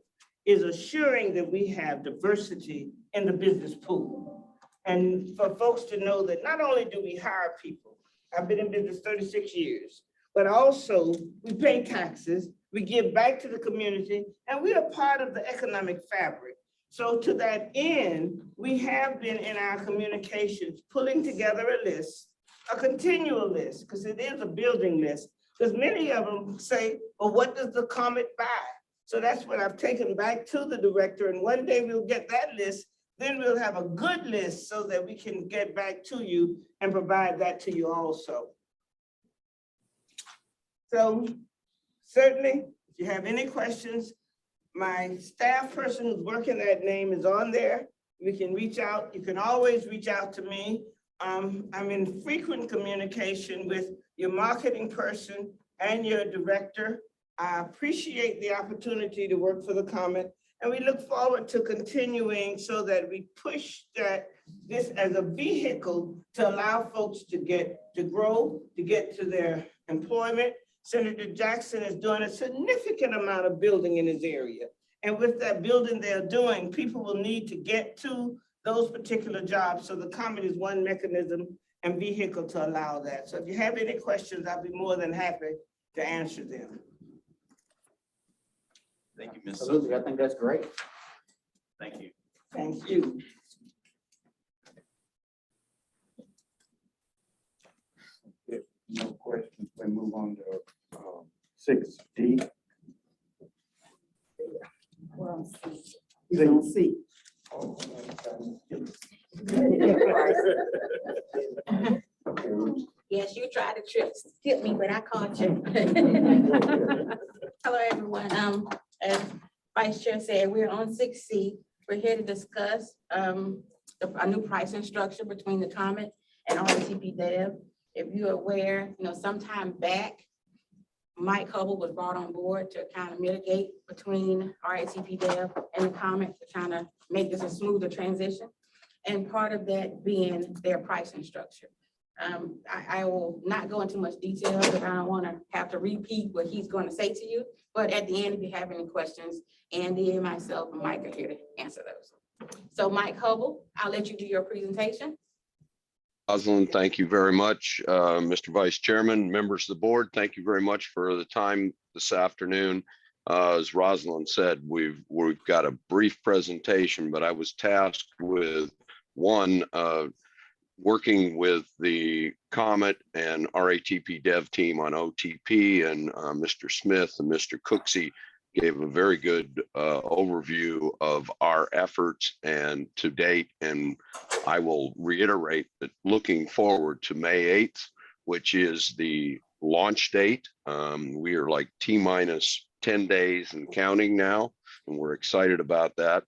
is assuring that we have diversity in the business pool. And for folks to know that not only do we hire people, I've been in business 36 years, but also we pay taxes, we give back to the community, and we are part of the economic fabric. So to that end, we have been in our communications pulling together a list, a continual list, because it is a building list, because many of them say, well, what does the COMET buy? So that's what I've taken back to the director, and one day we'll get that list, then we'll have a good list so that we can get back to you and provide that to you also. So certainly, if you have any questions, my staff person who's working that name is on there. We can reach out. You can always reach out to me. I'm in frequent communication with your marketing person and your director. I appreciate the opportunity to work for the COMET, and we look forward to continuing so that we push this as a vehicle to allow folks to grow, to get to their employment. Senator Jackson is doing a significant amount of building in his area. And with that building they're doing, people will need to get to those particular jobs. So the COMET is one mechanism and vehicle to allow that. So if you have any questions, I'll be more than happy to answer them. Thank you, Ms. Absolutely, I think that's great. Thank you. Thank you. If no questions, we move on to 6D. We're on C. He's on C. Oh, Yes, you tried to skip me, but I caught you. Hello, everyone. As Vice Chair said, we're on 6C. We're here to discuss a new pricing structure between the Comet and RATP Dev. If you're aware, sometime back, Mike Hubble was brought on board to kind of mitigate between RATP Dev and the Comet to kind of make this a smoother transition. And part of that being their pricing structure. I will not go into much detail because I don't want to have to repeat what he's going to say to you. But at the end, if you have any questions, Andy and myself and Mike are here to answer those. So Mike Hubble, I'll let you do your presentation. Rosalind, thank you very much. Mr. Vice Chairman, members of the board, thank you very much for the time this afternoon. As Rosalind said, we've got a brief presentation, but I was tasked with one, working with the Comet and RATP Dev team on OTP, and Mr. Smith and Mr. Cooksey gave a very good overview of our efforts and to date. And I will reiterate that looking forward to May 8th, which is the launch date. We are like T-minus 10 days and counting now, and we're excited about that.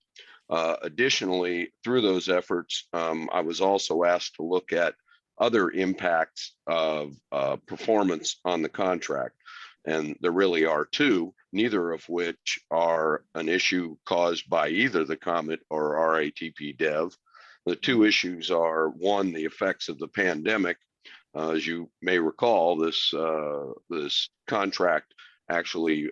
Additionally, through those efforts, I was also asked to look at other impacts of performance on the contract. And there really are two, neither of which are an issue caused by either the Comet or RATP Dev. The two issues are, one, the effects of the pandemic. As you may recall, this contract actually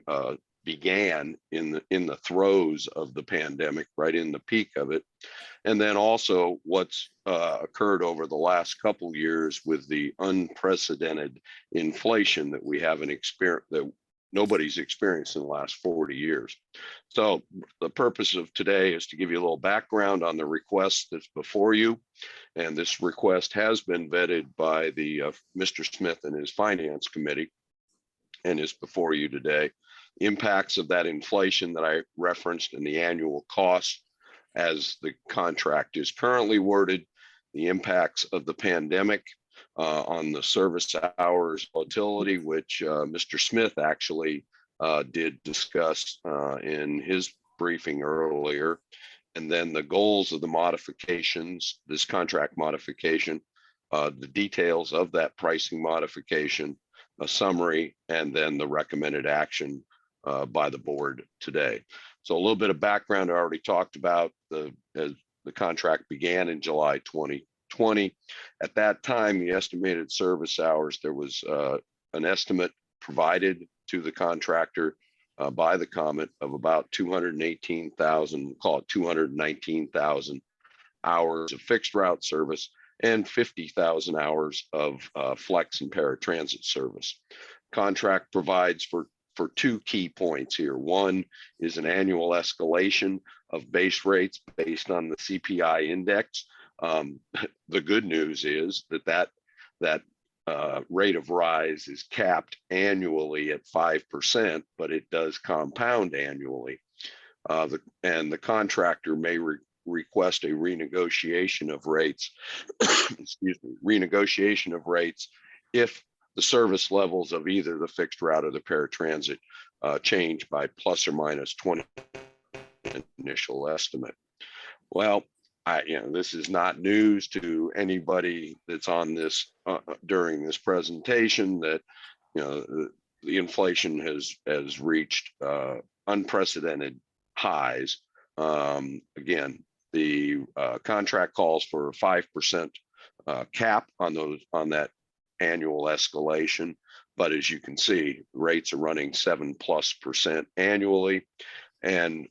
began in the throes of the pandemic, right in the peak of it. And then also what's occurred over the last couple of years with the unprecedented inflation that we haven't experienced, that nobody's experienced in the last 40 years. So the purpose of today is to give you a little background on the request that's before you. And this request has been vetted by the Mr. Smith and his finance committee and is before you today. Impacts of that inflation that I referenced and the annual cost as the contract is currently worded, the impacts of the pandemic on the service hours volatility, which Mr. Smith actually did discuss in his briefing earlier, and then the goals of the modifications, this contract modification, the details of that pricing modification, a summary, and then the recommended action by the board today. So a little bit of background I already talked about. As the contract began in July 2020. At that time, the estimated service hours, there was an estimate provided to the contractor by the Comet of about 218,000, call it 219,000 hours of fixed route service and 50,000 hours of flex and paratransit service. Contract provides for two key points here. One is an annual escalation of base rates based on the CPI index. The good news is that rate of rise is capped annually at 5%, but it does compound annually. And the contractor may request a renegotiation of rates, excuse me, renegotiation of rates if the service levels of either the fixed route or the paratransit change by plus or minus 20 initial estimate. Well, this is not news to anybody that's on this during this presentation that the inflation has reached unprecedented highs. Again, the contract calls for a 5% cap on that annual escalation, but as you can see, rates are running 7+% annually, and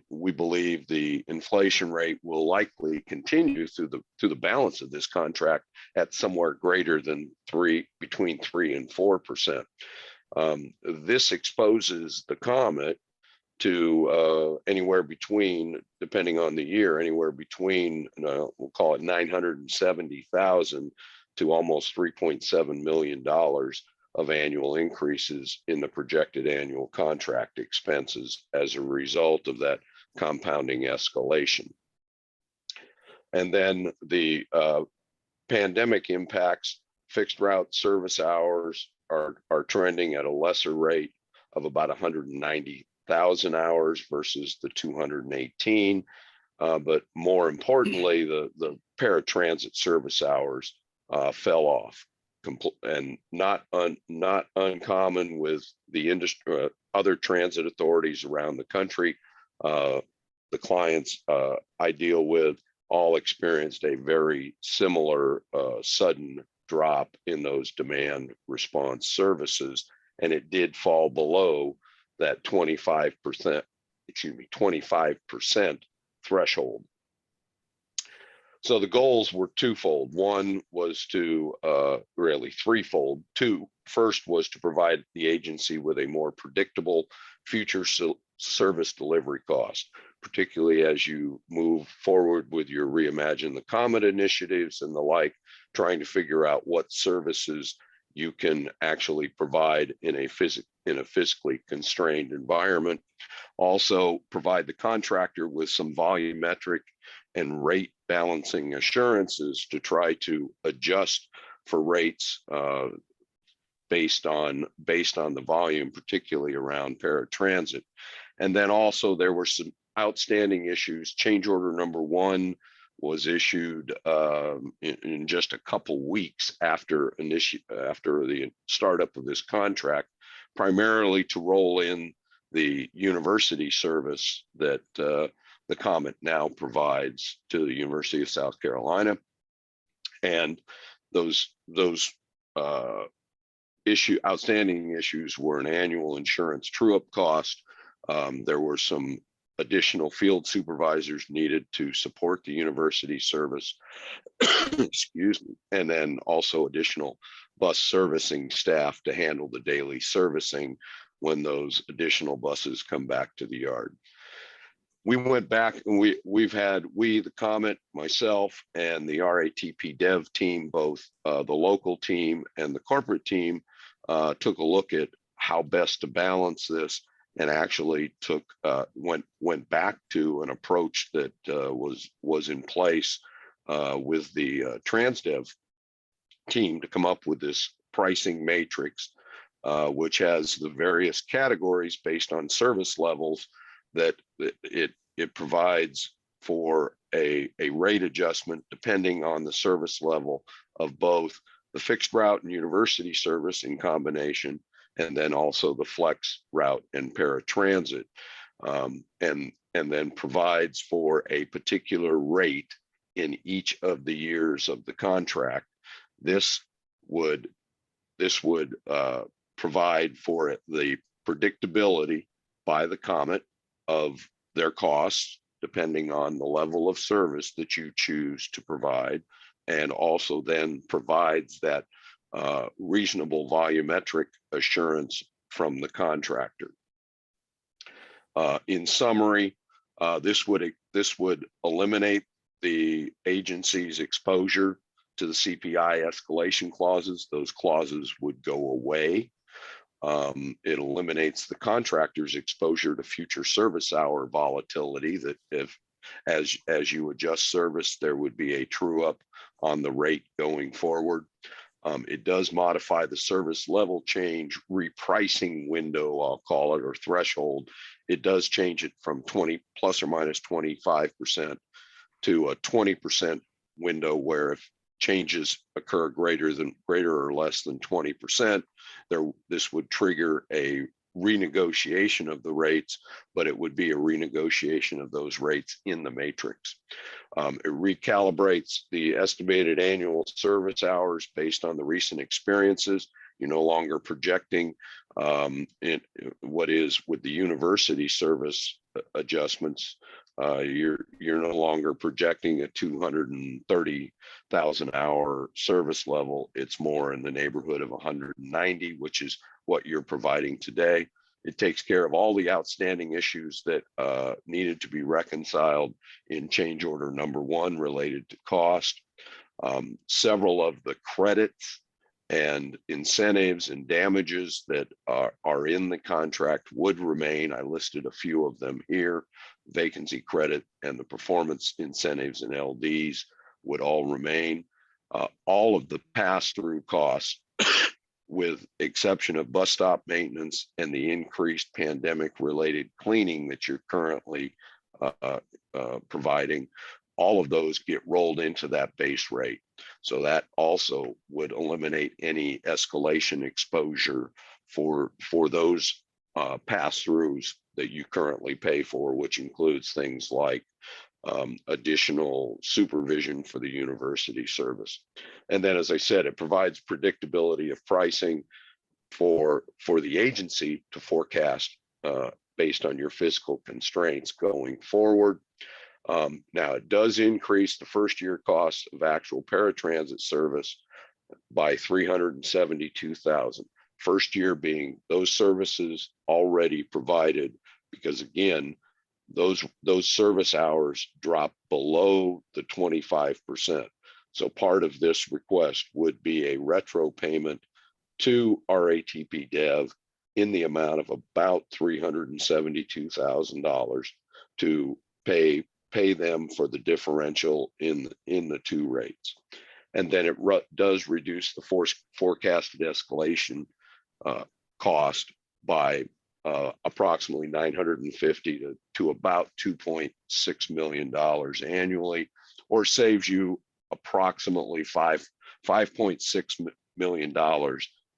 we believe the inflation rate will likely continue through the balance of this contract at somewhere greater than between 3 and 4%. This exposes the Comet to anywhere between, depending on the year, anywhere between we'll call it 970,000 to almost $3.7 million of annual increases in the projected annual contract expenses as a result of that compounding escalation. And then the pandemic impacts, fixed route service hours are trending at a lesser rate of about 190,000 hours versus the 218. But more importantly, the paratransit service hours fell off, and not uncommon with the industry, other transit authorities around the country. The clients I deal with all experienced a very similar sudden drop in those demand response services, and it did fall below that 25%, 25% threshold. So the goals were twofold. One was to really threefold. First was to provide the agency with a more predictable future service delivery cost, particularly as you move forward with your Reimagine the Comet initiatives and the like, trying to figure out what services you can actually provide in a physically constrained environment. Also provide the contractor with some volumetric and rate balancing assurances to try to adjust for rates based on the volume, particularly around paratransit. And then also there were some outstanding issues. Change order number 1 was issued in just a couple weeks after the startup of this contract, primarily to roll in the university service that the Comet now provides to the University of South Carolina. And those outstanding issues were an annual insurance true-up cost. There were some additional field supervisors needed to support the university service, excuse me, and then also additional bus servicing staff to handle the daily servicing when those additional buses come back to the yard. We went back and the Comet, myself, and the RATP dev team, both the local team and the corporate team, took a look at how best to balance this, and actually went back to an approach that was in place with the TransDev team to come up with this pricing matrix, which has the various categories based on service levels that it provides for a rate adjustment depending on the service level of both the fixed route and university service in combination, and then also the flex route and paratransit, and then provides for a particular rate in each of the years of the contract. This would provide for the predictability by the Comet of their costs, depending on the level of service that you choose to provide, and also then provides that reasonable volumetric assurance from the contractor. In summary, this would eliminate the agency's exposure to the CPI escalation clauses. Those clauses would go away. It eliminates the contractor's exposure to future service hour volatility, that as you adjust service, there would be a true up on the rate going forward. It does modify the service level change repricing window, I'll call it, or threshold. It does change it from 20 plus or minus 25% to a 20% window, where if changes occur greater or less than 20%, this would trigger a renegotiation of the rates, but it would be a renegotiation of those rates in the matrix. It recalibrates the estimated annual service hours based on the recent experiences. You're no longer projecting what is with the university service adjustments. You're no longer projecting a 230,000 hour service level. It's more in the neighborhood of 190, which is what you're providing today. It takes care of all the outstanding issues that needed to be reconciled in change order number 1 related to cost. Several of the credits and incentives and damages that are in the contract would remain. I listed a few of them here. Vacancy credit and the performance incentives and LDs would all remain. All of the pass-through costs, with exception of bus stop maintenance and the increased pandemic-related cleaning that you're currently providing, all of those get rolled into that base rate. So that also would eliminate any escalation exposure for those pass-throughs that you currently pay for, which includes things like additional supervision for the university service. And then, as I said, it provides predictability of pricing for the agency to forecast based on your fiscal constraints going forward. Now, it does increase the first year cost of actual paratransit service by $372,000. First year being those services already provided, because again, those service hours drop below the 25%. So part of this request would be a retro payment to RATP Dev in the amount of about $372,000 to pay them for the differential in the two rates. And then it does reduce the forecasted escalation cost by approximately $950 to about $2.6 million annually, or saves you approximately $5.6 million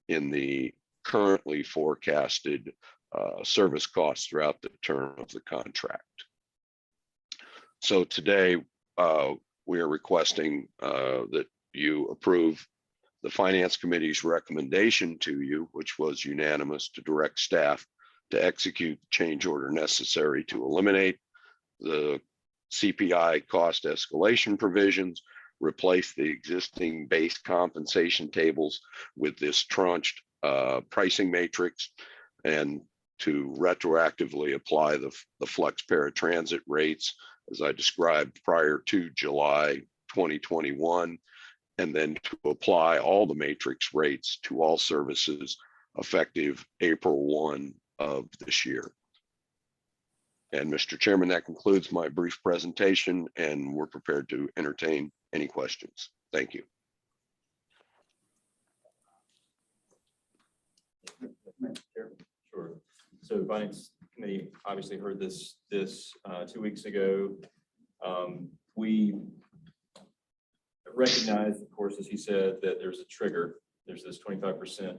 in the currently forecasted service costs throughout the term of the contract. So today, we are requesting that you approve the Finance Committee's recommendation to you, which was unanimous, to direct staff to execute change order necessary to eliminate the CPI cost escalation provisions, replace the existing base compensation tables with this tranched pricing matrix, and to retroactively apply the flex paratransit rates as I described prior to July 2021, and then to apply all the matrix rates to all services effective April 1 of this year. And Mr. Chairman, that concludes my brief presentation, and we're prepared to entertain any questions. Thank you. Sure. So Finance Committee obviously heard this 2 weeks ago. We recognize, of course, as he said, that there's a trigger. There's this 25%.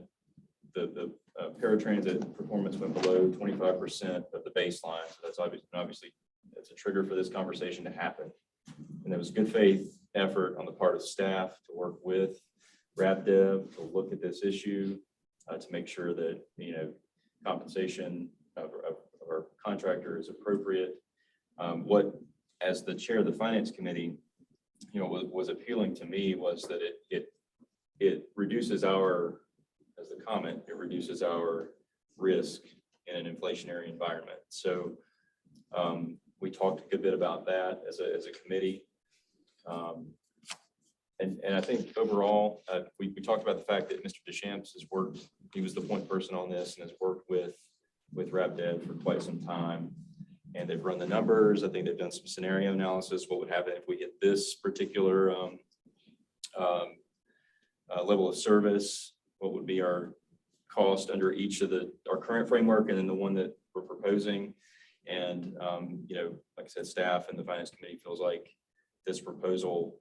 The paratransit performance went below 25% of the baseline. So that's obviously that's a trigger for this conversation to happen. And there was good faith effort on the part of staff to work with RAPDev to look at this issue to make sure that compensation of our contractor is appropriate. What, as the chair of the Finance Committee, was appealing to me was that it reduces our, as the comment, it reduces our risk in an inflationary environment. So we talked a good bit about that as a committee. And I think overall, we talked about the fact that Mr. Deschamps has worked, he was the point person on this and has worked with RAPDev for quite some time. And they've run the numbers. I think they've done some scenario analysis. What would happen if we hit this particular level of service? What would be our cost under each of our current framework and then the one that we're proposing? And, like I said, staff and the Finance Committee feels like this proposal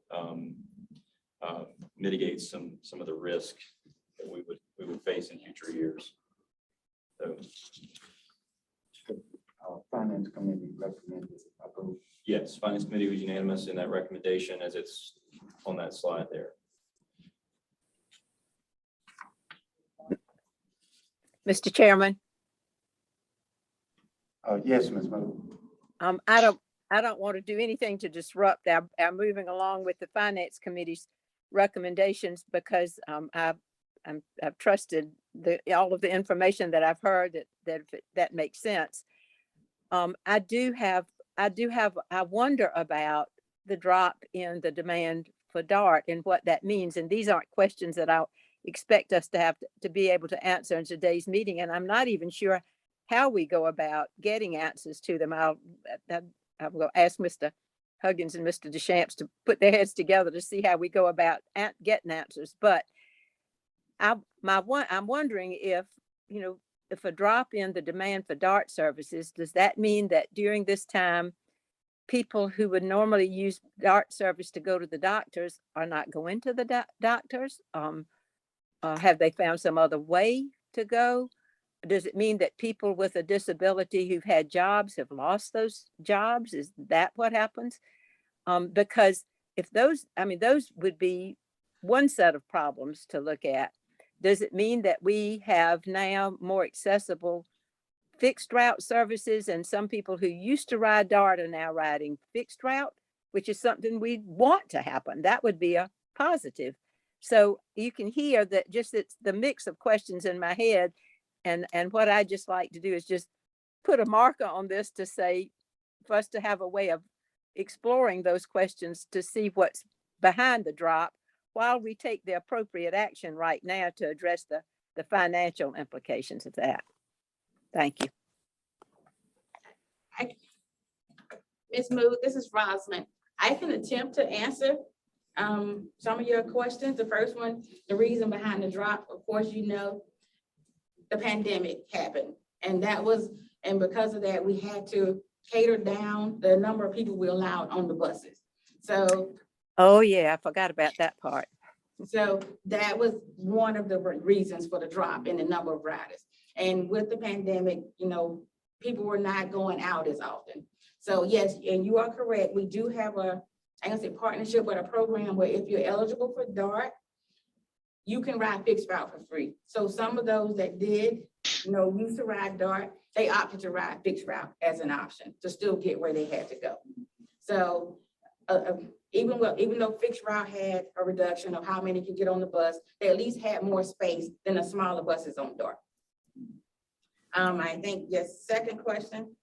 mitigates some of the risk that we would face in future years. So. Our Finance Committee recommended approval. Yes, Finance Committee was unanimous in that recommendation as it's on that slide there. Mr. Chairman. Yes, Ms. Miller. I don't want to do anything to disrupt our moving along with the Finance Committee's recommendations because I've trusted all of the information that I've heard that makes sense. I wonder about the drop in the demand for DART and what that means. And these aren't questions that expect us to have to be able to answer in today's meeting. And I'm not even sure how we go about getting answers to them. I'm going to ask Mr. Huggins and Mr. Deschamps to put their heads together to see how we go about getting answers. But I'm wondering if, you know, if a drop in the demand for DART services, does that mean that during this time, people who would normally use DART service to go to the doctors are not going to the doctors? Have they found some other way to go? Does it mean that people with a disability who've had jobs have lost those jobs? Is that what happens? Because if those, I mean, those would be one set of problems to look at. Does it mean that we have now more accessible fixed route services, and some people who used to ride DART are now riding fixed route, which is something we want to happen? That would be a positive. So you can hear that just it's the mix of questions in my head. And what I just like to do is just put a marker on this to say, for us to have a way of exploring those questions to see what's behind the drop while we take the appropriate action right now to address the financial implications of that. Thank you. Ms. Mood, this is Rosalind. I can attempt to answer some of your questions. The first one, the reason behind the drop, of course, you know, the pandemic happened. And because of that, we had to cater down the number of people we allowed on the buses. So. Oh yeah, I forgot about that part. So that was one of the reasons for the drop in the number of riders. And with the pandemic, you know, people were not going out as often. So yes, and you are correct. We do have I can say partnership with a program where if you're eligible for DART, you can ride fixed route for free. So some of those that did, you know, used to ride DART, they opted to ride fixed route as an option to still get where they had to go. So even though fixed route had a reduction of how many could get on the bus, they at least had more space than the smaller buses on DART. I think your second question,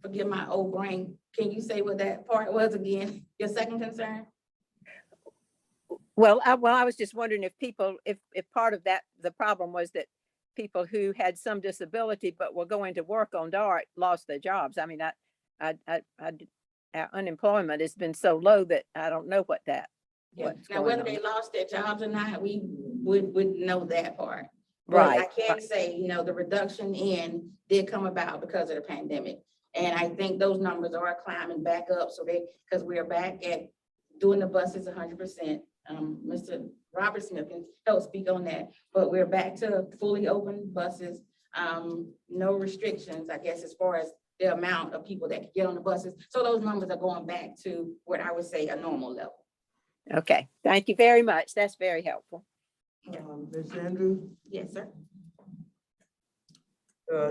forgive my old brain, can you say what that part was again? Your second concern? Well, I was just wondering if people, if part of that, the problem was that people who had some disability but were going to work on DART lost their jobs. I mean, our unemployment has been so low that I don't know what that. Yeah. Now, whether they lost their jobs or not, we wouldn't know that part. But Right. I can say, you know, the reduction in did come about because of the pandemic. And I think those numbers are climbing back up. So because we are back at doing the buses 100%. Mr. Robertson can help speak on that, but we're back to fully open buses. No restrictions, I guess, as far as the amount of people that can get on the buses. So those numbers are going back to what I would say a normal level. Okay, thank you very much. That's very helpful. Ms. Andrews? Yes, sir.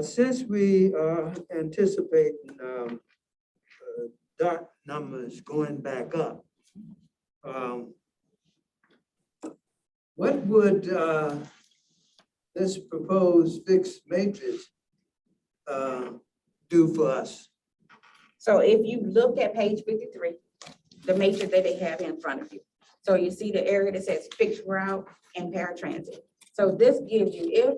Since we are anticipating DART numbers going back up, what would this proposed fixed matrix do for us? So if you look at page 53, the matrix that they have in front of you. So you see the area that says fixed route and paratransit. So this gives you, if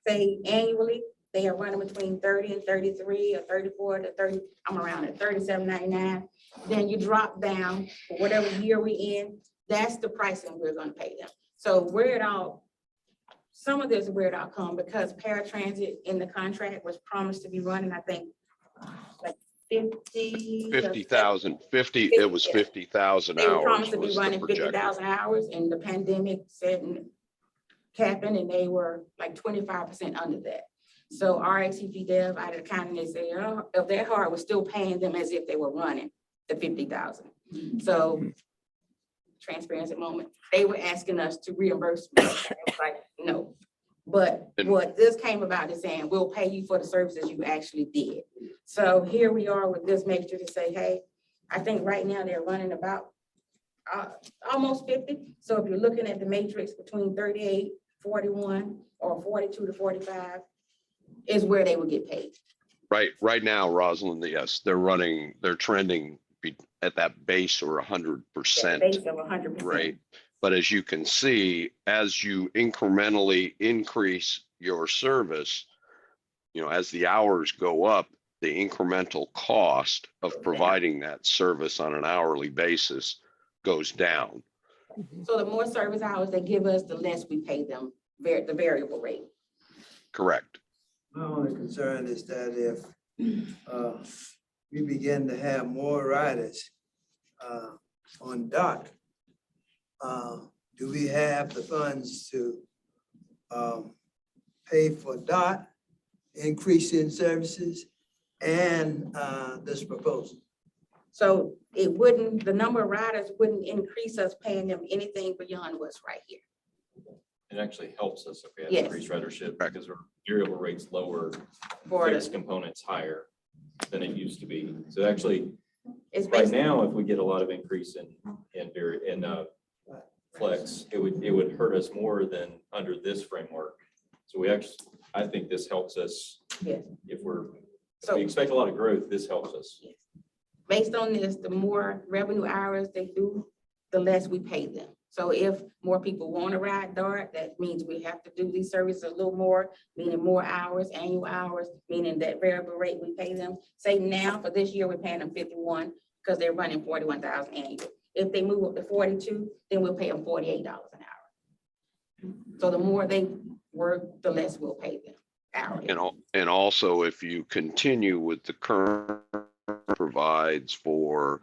say annually, they are running between 30 and 33 or 34 to 30, I'm around at 37.99. Then you drop down for whatever year we in, that's the pricing we're gonna pay them. So where it all, some of this is where it all come because paratransit in the contract was promised to be running, I think, like 50,000, it was 50,000 They were hours promised to be was the running projected. 50,000 hours and the pandemic said happened and they were like 25% under that. So RXCP Dev out of the county, they say, oh, of their heart was still paying them as if they were running the 50,000. So transparency moment, they were asking us to reimburse. Like, no. But what this came about is saying, we'll pay you for the services you actually did. So here we are with this matrix to say, hey, I think right now they're running about almost 50. So if you're looking at the matrix between 38, 41, or 42 to 45 is where they would get paid. Right now, Rosalind, yes, they're trending at that base or 100%. Base of 100%. Right. But as you can see, as you incrementally increase your service, as the hours go up, the incremental cost of providing that service on an hourly basis goes down. So the more service hours they give us, the less we pay them, the variable rate. Correct. My only concern is that if we begin to have more riders on dock, do we have the funds to pay for DOT, increase in services, and this proposal? So it wouldn't, the number of riders wouldn't increase us paying them anything beyond what's right here. It actually helps us if we have Yes. increased ridership because our variable rates lower, For the- fixed components higher than it used to be. So actually, It's right based, now, if we get a lot of increase in flex, it would hurt us more than under this framework. So I think this helps us. Yes. If So- we expect a lot of growth, this helps us. based on this, the more revenue hours they do, the less we pay them. So if more people want to ride DART, that means we have to do these services a little more, meaning more hours, annual hours, meaning that variable rate we pay them. Say now for this year, we're paying them 51 because they're running 41,000 annual. If they move up to 42, then we'll pay them $48 an hour. So the more they work, the less we'll pay them hourly. And also, if you continue with the current provides for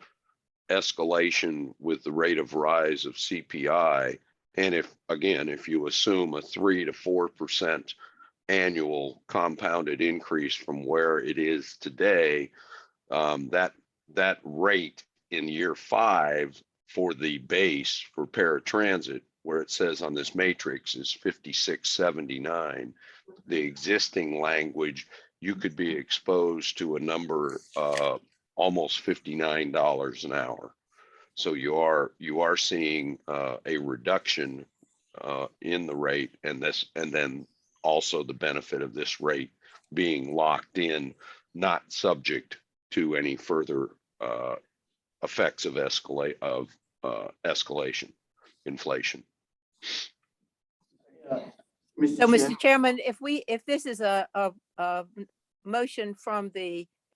escalation with the rate of rise of CPI, and if you assume a 3 to 4% annual compounded increase from where it is today, that rate in year 5 for the base for paratransit, where it says on this matrix is 56.79. The existing language, you could be exposed to a number almost $59 an hour. So you are seeing a reduction in the rate, and then also the benefit of this rate being locked in, not subject to any further effects of escalation, inflation. So, Mr. Chairman, if this is a motion for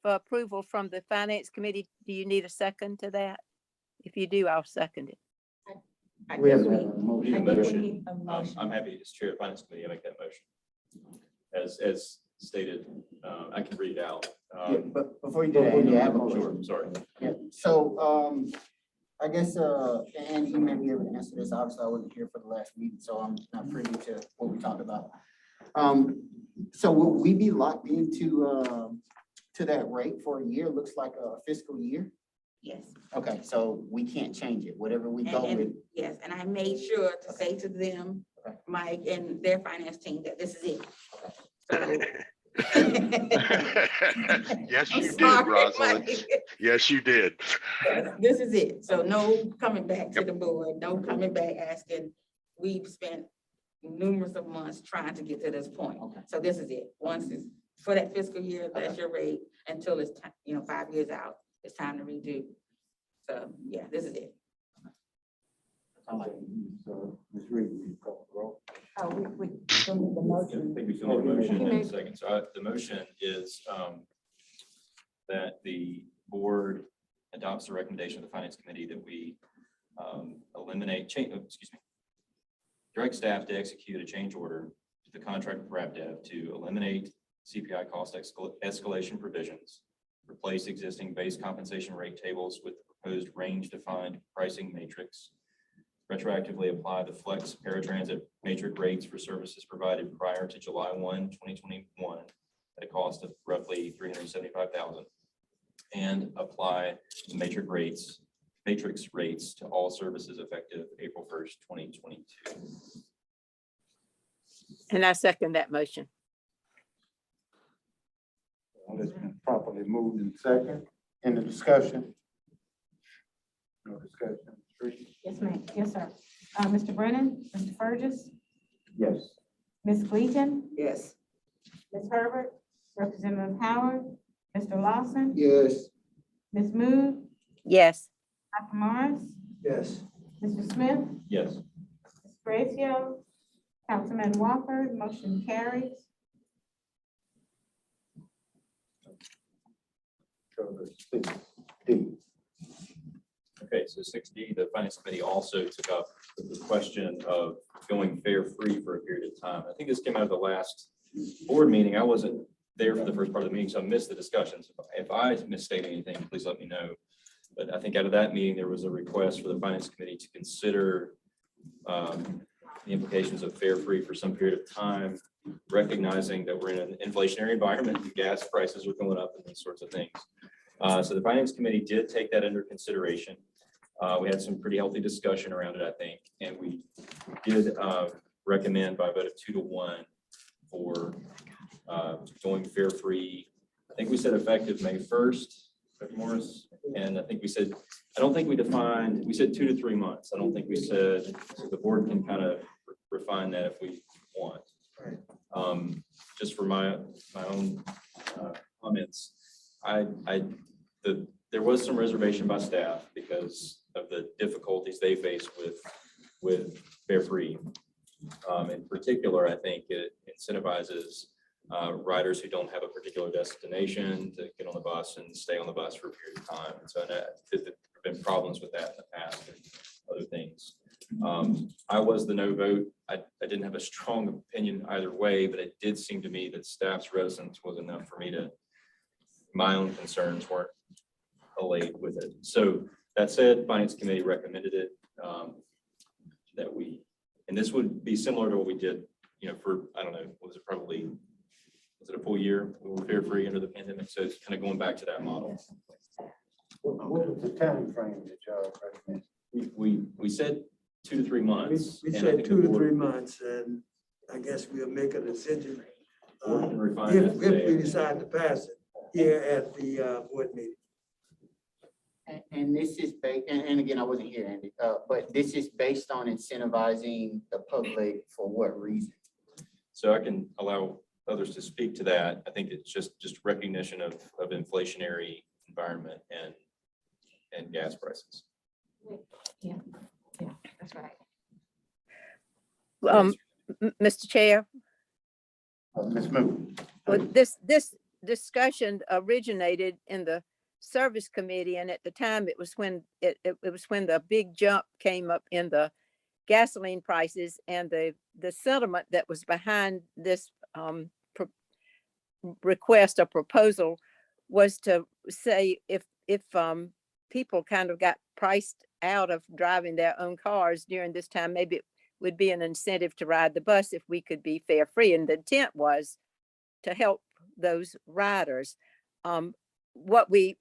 approval from the Finance Committee, do you need a second to that? If you do, I'll second it. We have a We need a motion. motion. I'm happy as chair of finance committee, I make that motion. As stated, I can read it out. Yeah, but before you do that, Andy, I have a Sure, question. sorry. Yeah, so, I guess, Andy, you may be able to answer this. Obviously, I wasn't here for the last meeting, so I'm not privy to what we talked about. So will we be locked into, to that rate for a year? Looks like a fiscal year? Yes. Okay, so we can't change it, whatever we go with. And yes, and I made sure to say to them, Okay. Mike and their finance team, that this is it. So- Yes, I'm you did, sorry, Rosalind. Mike. Yes, you did. This is it. So no coming back to the board, no coming back asking. We've spent numerous of months trying to get to this point. Okay. So this is it. Once it's for that fiscal year, that's your rate until it's time, 5 years out, it's time to redo. So yeah, this is it. So, Ms. Reed, you call the roll. Oh, we I still need the motion. think we still need a motion in a second. So the motion is that the board adopts the recommendation of the finance committee that we direct staff to execute a change order to the contract with RabDev to eliminate CPI cost escalation provisions, replace existing base compensation rate tables with the proposed range defined pricing matrix, retroactively apply the flex paratransit matrix rates for services provided prior to July 1, 2021 at a cost of roughly $375,000, and apply the matrix rates to all services effective April 1st, 2022. And I second that motion. Well, it's been properly moved in second. In the discussion? No discussion. Ms. Reed? Yes, ma'am. Yes, sir. Mr. Brennan, Mr. Burgess, Yes. Ms. Gleason, Yes. Ms. Herbert, Representative Howard, Mr. Lawson, Yes. Ms. Mood, Yes. Dr. Morris, Yes. Mr. Smith, Yes. Gracio, Councilman Walker, motion carries. Okay, so 6D, the Finance Committee also took up the question of going fare free for a period of time. I think this came out of the last board meeting. I wasn't there for the first part of the meeting, so I missed the discussions. If I misstate anything, please let me know. But I think out of that meeting, there was a request for the Finance Committee to consider the implications of fare free for some period of time, recognizing that we're in an inflationary environment, the gas prices are going up and these sorts of things. So the Finance Committee did take that under consideration. We had some pretty healthy discussion around it, I think, and we did recommend by a vote of 2-1 for going fare free. I think we said effective May 1st, Dr. Morris, and I think we said, I don't think we defined, we said 2 to 3 months. I don't think we said, so the board can kind of refine that if we want. Just for my own comments, there was some reservation by staff because of the difficulties they face with fare free. In particular, I think it incentivizes riders who don't have a particular destination to get on the bus and stay on the bus for a period of time. And so there have been problems with that in the past and other things. I was the no vote. I didn't have a strong opinion either way, but it did seem to me that staff's reticence was enough for me to, my own concerns weren't allayed with it. So that said, Finance Committee recommended it, that we, and this would be similar to what we did, for, I don't know, was it a full year? We were fare free under the pandemic. So it's kind of going back to that model. What was the time frame that y'all recommend? We said 2 to 3 months. We and I said think 2 the to board- 3 months, and I guess we'll make a decision board can refine that if we today. decide to pass it here at the board meeting. And this is based, and again, I wasn't here, Andy, but this is based on incentivizing the public for what reason? So I can allow others to speak to that. I think it's just recognition of inflationary environment and gas prices. Yeah, that's right. Mr. Chair, Ms. Moon. well, this discussion originated in the Service Committee, and at the time it was when it was when the big jump came up in the gasoline prices, and the sentiment that was behind this request or proposal was to say if people kind of got priced out of driving their own cars during this time, maybe it would be an incentive to ride the bus if we could be fare free. And the intent was to help those riders. What we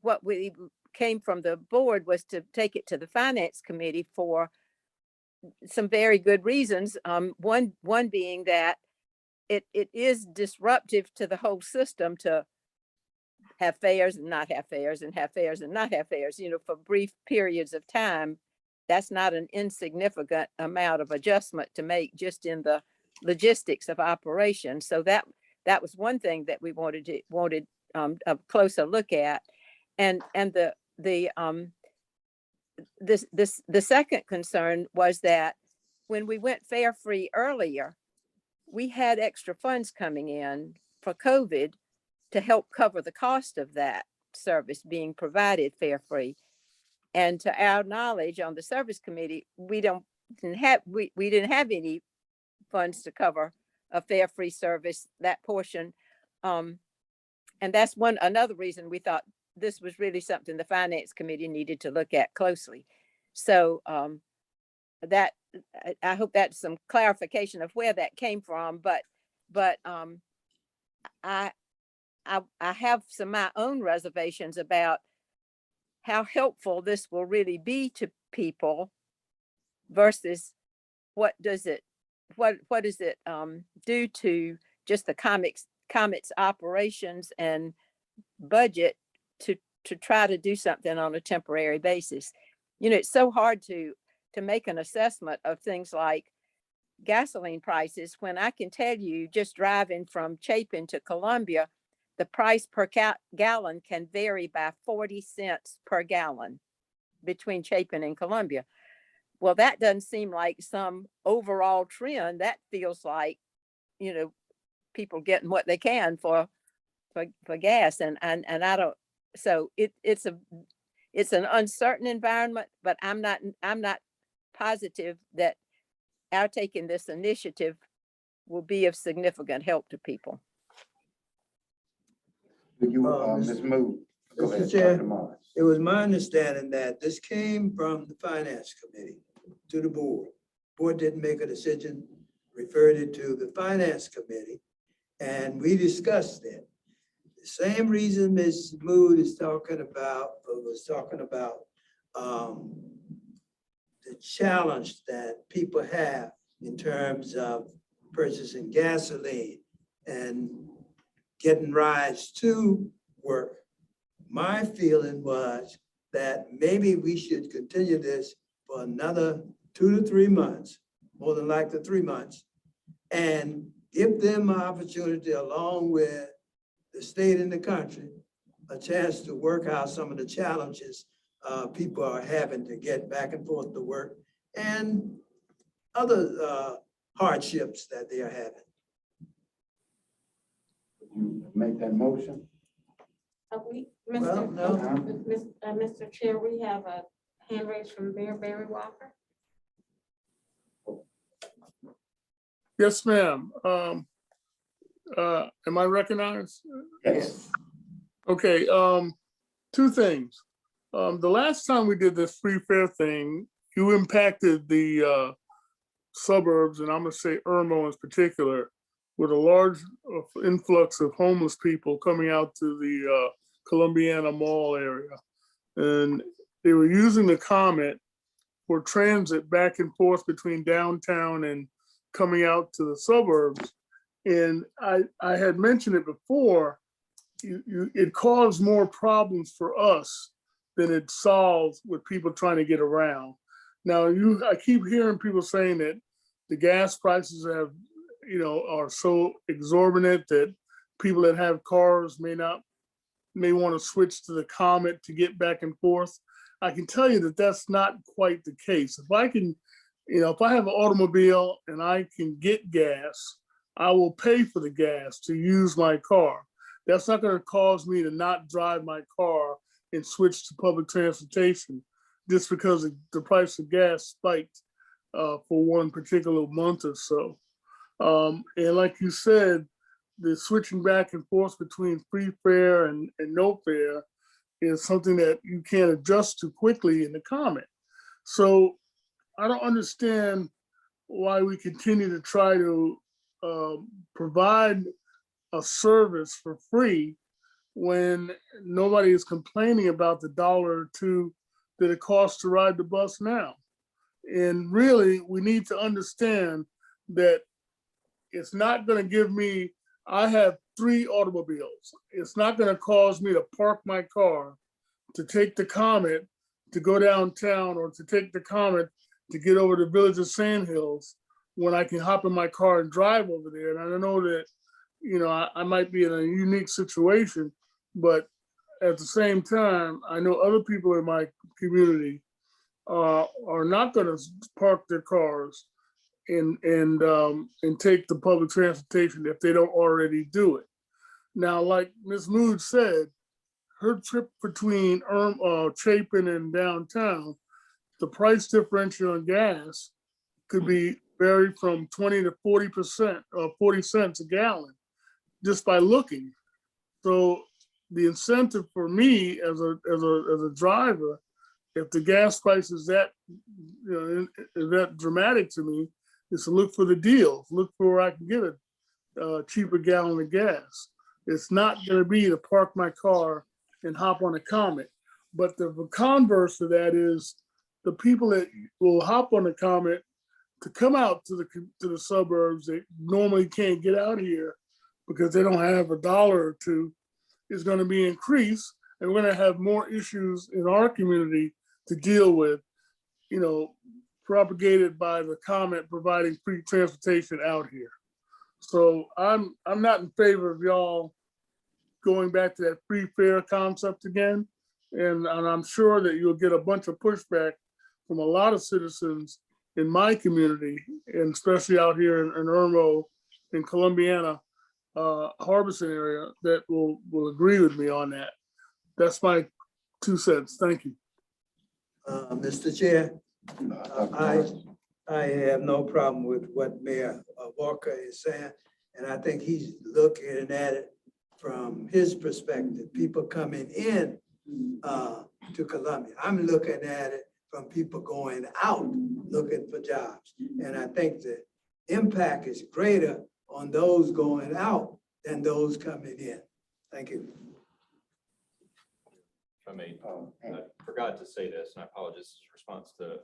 came from the board was to take it to the Finance Committee for some very good reasons. One being that it is disruptive to the whole system to have fares and not have fares and have fares and not have fares, for brief periods of time. That's not an insignificant amount of adjustment to make just in the logistics of operation. So that was one thing that we wanted a closer look at. And the second concern was that when we went fare free earlier, we had extra funds coming in for COVID to help cover the cost of that service being provided fare free. And to our knowledge on the Service Committee, we didn't have any funds to cover a fare free service, that portion. And that's another reason we thought this was really something the Finance Committee needed to look at closely. So that I hope that's some clarification of where that came from. But I have my own reservations about how helpful this will really be to people versus what does it do to just the Comet's operations and budget to try to do something on a temporary basis. It's so hard to make an assessment of things like gasoline prices when I can tell you just driving from Chapin to Columbia, the price per gallon can vary by 40 cents per gallon between Chapin and Columbia. well, that doesn't seem like some overall trend. That feels like, people getting what they can for gas, and I don't, so it's an uncertain environment, but I'm not positive that our taking this initiative will be of significant help to people. You, Ms. Moody. Go Mr. ahead, Chair. Dr. Morris. It was my understanding that this came from the Finance Committee to the board. Board didn't make a decision, referred it to the Finance Committee, and we discussed it. The same reason Ms. Mood is talking about, the challenge that people have in terms of purchasing gasoline and getting rides to work. My feeling was that maybe we should continue this for another 2 to 3 months, more than likely 3 months, and give them an opportunity, along with the state and the country, a chance to work out some of the challenges people are having to get back and forth to work and other hardships that they are having. You make that motion? Well, no. Mr. Chair, we have a hand raised from Mayor Barry Walker. Yes, ma'am. Am I recognized? Yes. Okay, 2 things. The last time we did this free fare thing, you impacted the suburbs, and I'm gonna say Irmo in particular, with a large influx of homeless people coming out to the Columbiana Mall area. And they were using the Comet for transit back and forth between downtown and coming out to the suburbs. And I had mentioned it before, it caused more problems for us than it solves with people trying to get around. Now, I keep hearing people saying that the gas prices have, are so exorbitant that people that have cars may want to switch to the Comet to get back and forth. I can tell you that that's not quite the case. If I can, if I have an automobile and I can get gas, I will pay for the gas to use my car. That's not going to cause me to not drive my car and switch to public transportation just because the price of gas spiked for one particular month or so. And like you said, the switching back and forth between free fare and no fare is something that you can't adjust to quickly in the Comet. So I don't understand why we continue to try to provide a service for free when nobody is complaining about the $1 or $2 that it costs to ride the bus now. And really, we need to understand that it's not going to give me, I have 3 automobiles. It's not going to cause me to park my car to take the Comet to go downtown, or to take the Comet to get over the Village of Sand Hills, when I can hop in my car and drive over there. And I know that, I might be in a unique situation, but at the same time, I know other people in my community are not going to park their cars and take the public transportation if they don't already do it. Now, like Ms. Mood said, her trip between Chapin and downtown, the price differential on gas could be vary from 20 to 40% or 40 cents a gallon just by looking. So the incentive for me as a driver, if the gas price is that, is that dramatic to me, is to look for the deals, look for where I can get a cheaper gallon of gas. It's not going to be to park my car and hop on a Comet. But the converse to that is the people that will hop on the Comet to come out to the suburbs that normally can't get out here because they don't have $1 or $2 is going to be increased, and we're going to have more issues in our community to deal with, propagated by the Comet providing free transportation out here. So I'm not in favor of y'all going back to that free fare concept again, and I'm sure that you'll get a bunch of pushback from a lot of citizens in my community, and especially out here in Irmo, in Columbiana, Harbison area, that will agree with me on that. That's my 2 cents. Thank you. Mr. Chair, I have no problem with what Mayor Walker is saying, and I think he's looking at it from his perspective, people coming in to Columbia. I'm looking at it from people going out looking for jobs. And I think the impact is greater on those going out than those coming in. Thank you. I mean, I forgot to say this, and I apologize in response to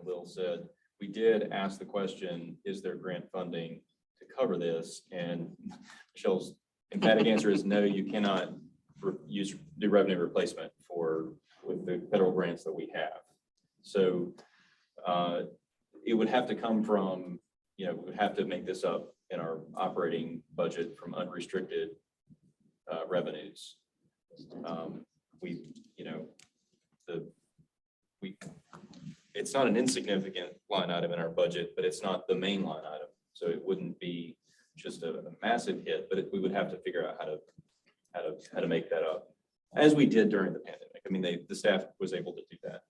Lil said, we did ask the question, is there grant funding to cover this? And Michelle's emphatic answer is no, you cannot do revenue replacement with the federal grants that we have. So it would have to come from, we would have to make this up in our operating budget from unrestricted revenues. It's not an insignificant line item in our budget, but it's not the main line item. So it wouldn't be just a massive hit, but we would have to figure out how to make that up, as we did during the pandemic. I mean, the staff was able to do that.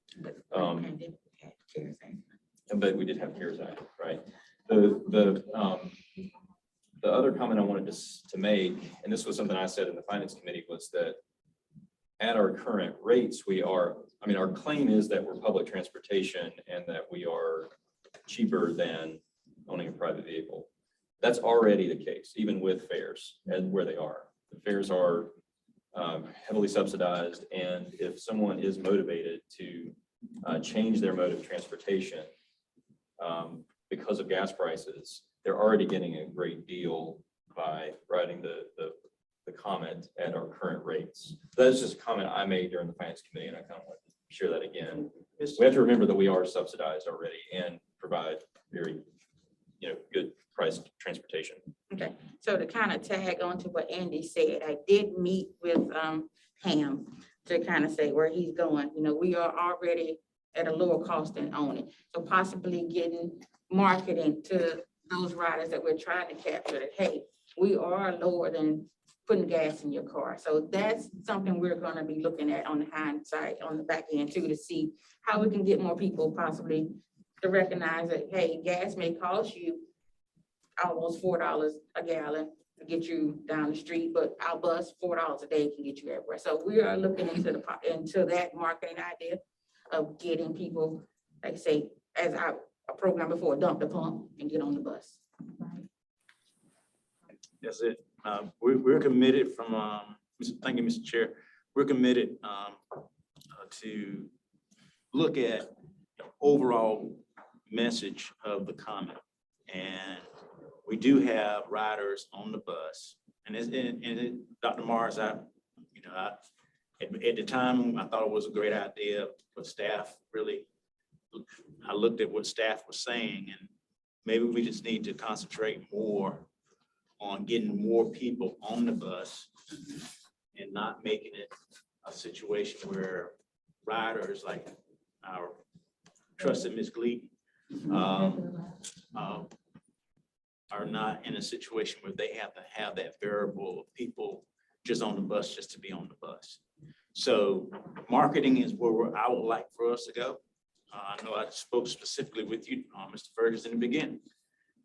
But we did have CARES Act, right? The other comment I wanted to make, and this was something I said in the Finance Committee, was that at our current rates, our claim is that we're public transportation and that we are cheaper than owning a private vehicle. That's already the case, even with fares and where they are. The fares are heavily subsidized, and if someone is motivated to change their mode of transportation because of gas prices, they're already getting a great deal by riding the Comet at our current rates. That's just a comment I made during the Finance Committee, and I kind of want to share that again. We have to remember that we are subsidized already and provide very, good priced transportation. Okay, so to kind of tag on to what Andy said, I did meet with Ham to kind of say where he's going. We are already at a lower cost than owning. So possibly getting marketing to those riders that we're trying to capture that, hey, we are lower than putting gas in your car. So that's something we're going to be looking at on the hindsight, on the back end too, to see how we can get more people possibly to recognize that, hey, gas may cost you almost $4 a gallon to get you down the street, but our bus, $4 a day can get you everywhere. So we are looking into that marketing idea of getting people, like I say, as a program before, dump the pump and get on the bus. That's it. We're committed thank you, Mr. Chair. We're committed to look at the overall message of the comment. And we do have riders on the bus. And Dr. Morris, at the time, I thought it was a great idea for staff. Really, I looked at what staff was saying, and maybe we just need to concentrate more on getting more people on the bus and not making it a situation where riders like our trusted Ms. Gleason are not in a situation where they have to have that variable of people just on the bus just to be on the bus. So marketing is where I would like for us to go. I know I spoke specifically with you, Mr. Ferguson, in the beginning.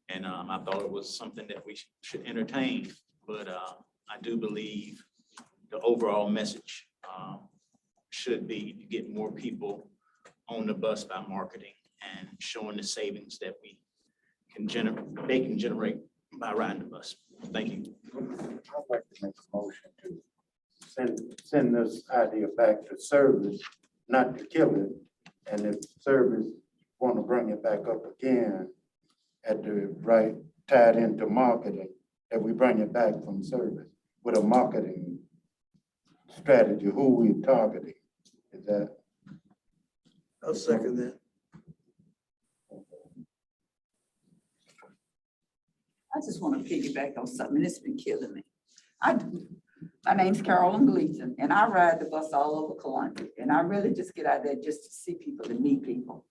And I thought it was something that we should entertain, but I do believe the overall message should be to get more people on the bus by marketing and showing the savings that they can generate by riding the bus. Thank you. I'd like to make a motion to send this idea back to service, not to kill it. And if service want to bring it back up again, at the right, tied into marketing, that we bring it back from service with a marketing strategy, who we targeting. Is that? I'll second that. I just want to piggyback on something that's been killing me. My name's Carolyn Gleason, and I ride the bus all over Columbia, and I really just get out there just to see people and meet people.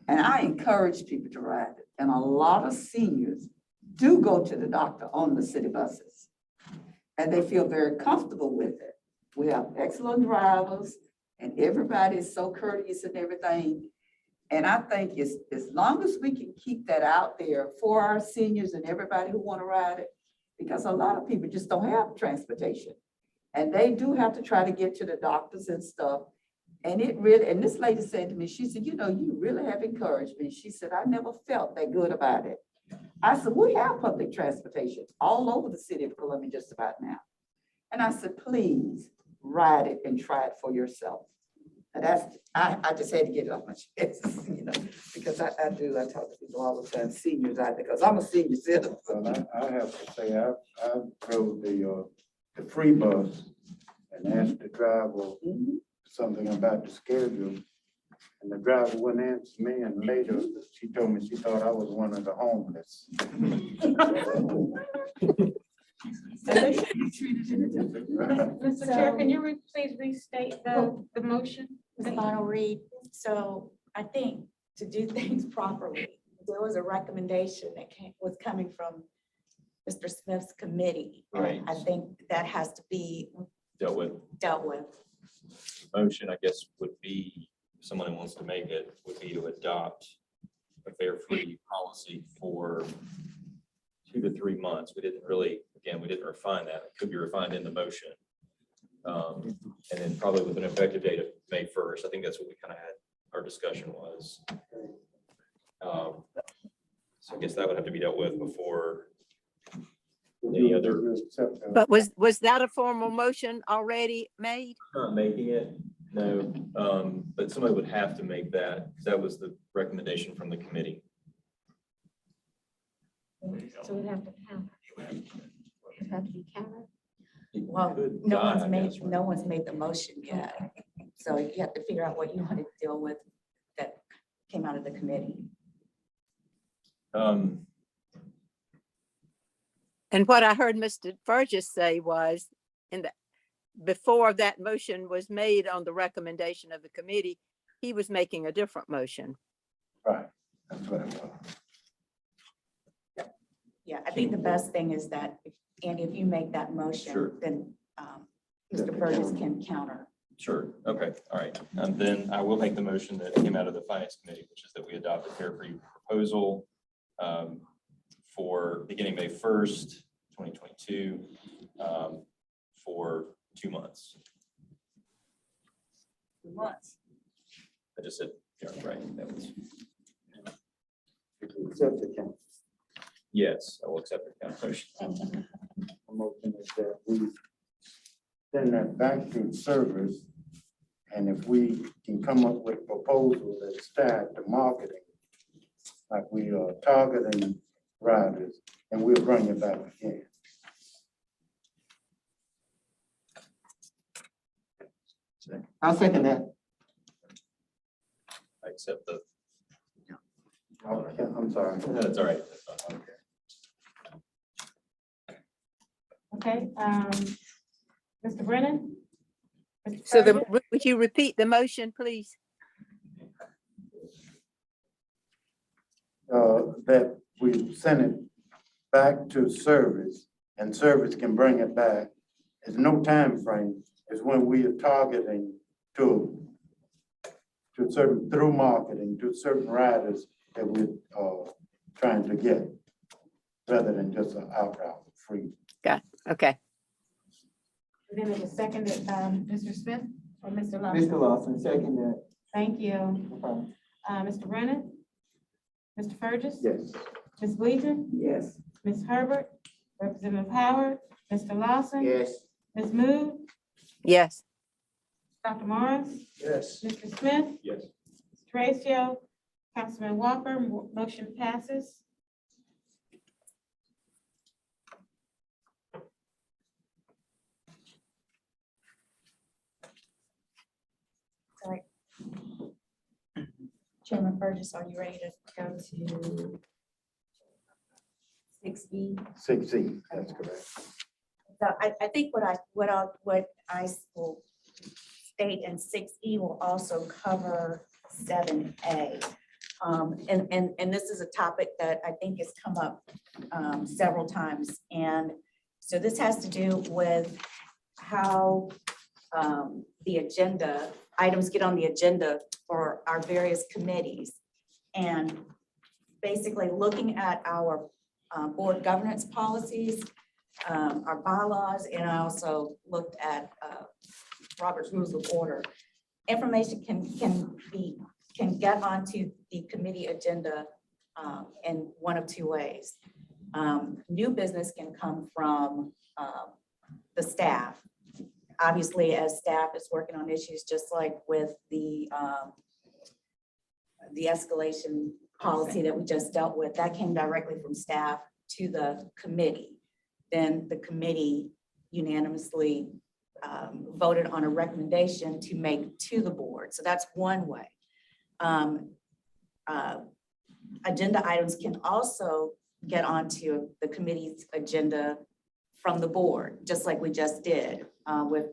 And I encourage people to ride it. And a lot of seniors do go to the doctor on the city buses. And they feel very comfortable with it. We have excellent drivers and everybody is so courteous and everything. And I think as long as we can keep that out there for our seniors and everybody who want to ride it, because a lot of people just don't have transportation. And they do have to try to get to the doctors and stuff. And it really, and this lady said to me, she said, you know, you really have encouraged me. She said, I never felt that good about it. I said, we have public transportation all over the city of Columbia just about now. And I said, please ride it and try it for yourself. And that's, I just had to get it off my chest, you know, because I talk to people all the time, seniors out there, because I'm a senior citizen. Well, I have to say, I drove the free bus and asked the driver something about the schedule. And the driver wouldn't answer me, and later she told me she thought I was one of the homeless. Mr. Chair, can you please restate the motion? Ms. Lionel Reed, so I think to do things properly, there was a recommendation that was coming from Mr. Smith's committee. And Right. I think that has to be Dealt with. dealt with. Motion, I guess, would be, if someone who wants to make it, would be to adopt a fare free policy for 2 to 3 months. We didn't really, again, we didn't refine that. It could be refined in the motion. And then probably with an effective date of May 1st. I think that's what we kind of had, our discussion was. So I guess that would have to be dealt with before any other. But was that a formal motion already made? Not making it, no, but somebody would have to make that, because that was the recommendation from the committee. So we have to count. It have to be counted. It Well, could no die, one's I made, guess, right? no one's made the motion yet. So you have to figure out what you want to deal with that came out of the committee. And what I heard Mr. Burgess say was, before that motion was made on the recommendation of the committee, he was making a different motion. Right, that's what I thought. Yeah, I think the best thing is that, Andy, if you make that motion, Sure. then Mr. Burgess can counter. Sure, okay, all right. And then I will make the motion that came out of the finance committee, which is that we adopt a fare-free proposal for beginning May 1st, 2022, for 2 months. 2 months. I just said, yeah, right, that was, Accept the count. yes, I will accept the counter motion. The motion is that we send that back to servers. And if we can come up with a proposal that start the marketing, like we are targeting riders, and we'll bring it back again. I'll second that. I accept the, Okay, I'm sorry. that's all right. That's fine. Okay, Mr. Brennan? Mr. So Burgess? would you repeat the motion, please? That we send it back to service, and service can bring it back. There's no time frame. It's when we are targeting to certain, through marketing, to certain riders that we're trying to get, rather than just an outright free. Okay. Then it was seconded, Mr. Smith or Mr. Lawson? Mr. Lawson, second that. Thank you. No problem. Mr. Brennan? Mr. Burgess? Yes. Ms. Gleason? Yes. Ms. Herbert? Representative Howard? Mr. Lawson? Yes. Ms. Mood? Yes. Dr. Morris? Yes. Mr. Smith? Yes. Mr. Tracio? Councilman Walker? Motion passes. Sorry. Chairman Burgess, are you ready to go to 6E? 6E, that's correct. So I think what I will state in 6E will also cover 7A. And this is a topic that I think has come up several times. And so this has to do with how the agenda, items get on the agenda for our various committees. And basically looking at our board governance policies, our bylaws, and I also looked at Robert's Rules of Order. Information can get onto the committee agenda in one of two ways. New business can come from the staff. Obviously, as staff is working on issues, just like with the escalation policy that we just dealt with, that came directly from staff to the committee. Then the committee unanimously voted on a recommendation to make to the board. So that's one way. Agenda items can also get onto the committee's agenda from the board, just like we just did with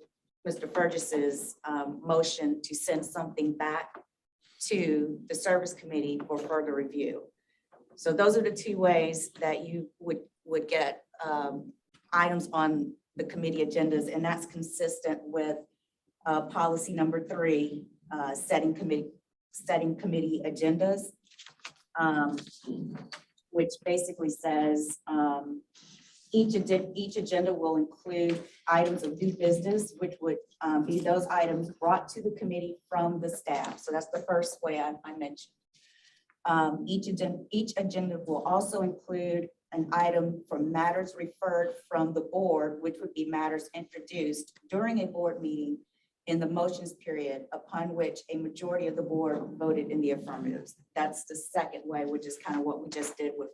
Mr. Burgess's motion to send something back to the service committee for further review. So those are the two ways that you would get items on the committee agendas, and that's consistent with policy number 3, setting committee agendas, which basically says each agenda will include items of new business, which would be those items brought to the committee from the staff. So that's the first way I mentioned. Each agenda will also include an item for matters referred from the board, which would be matters introduced during a board meeting in the motions period upon which a majority of the board voted in the affirmatives. That's the second way, which is kind of what we just did with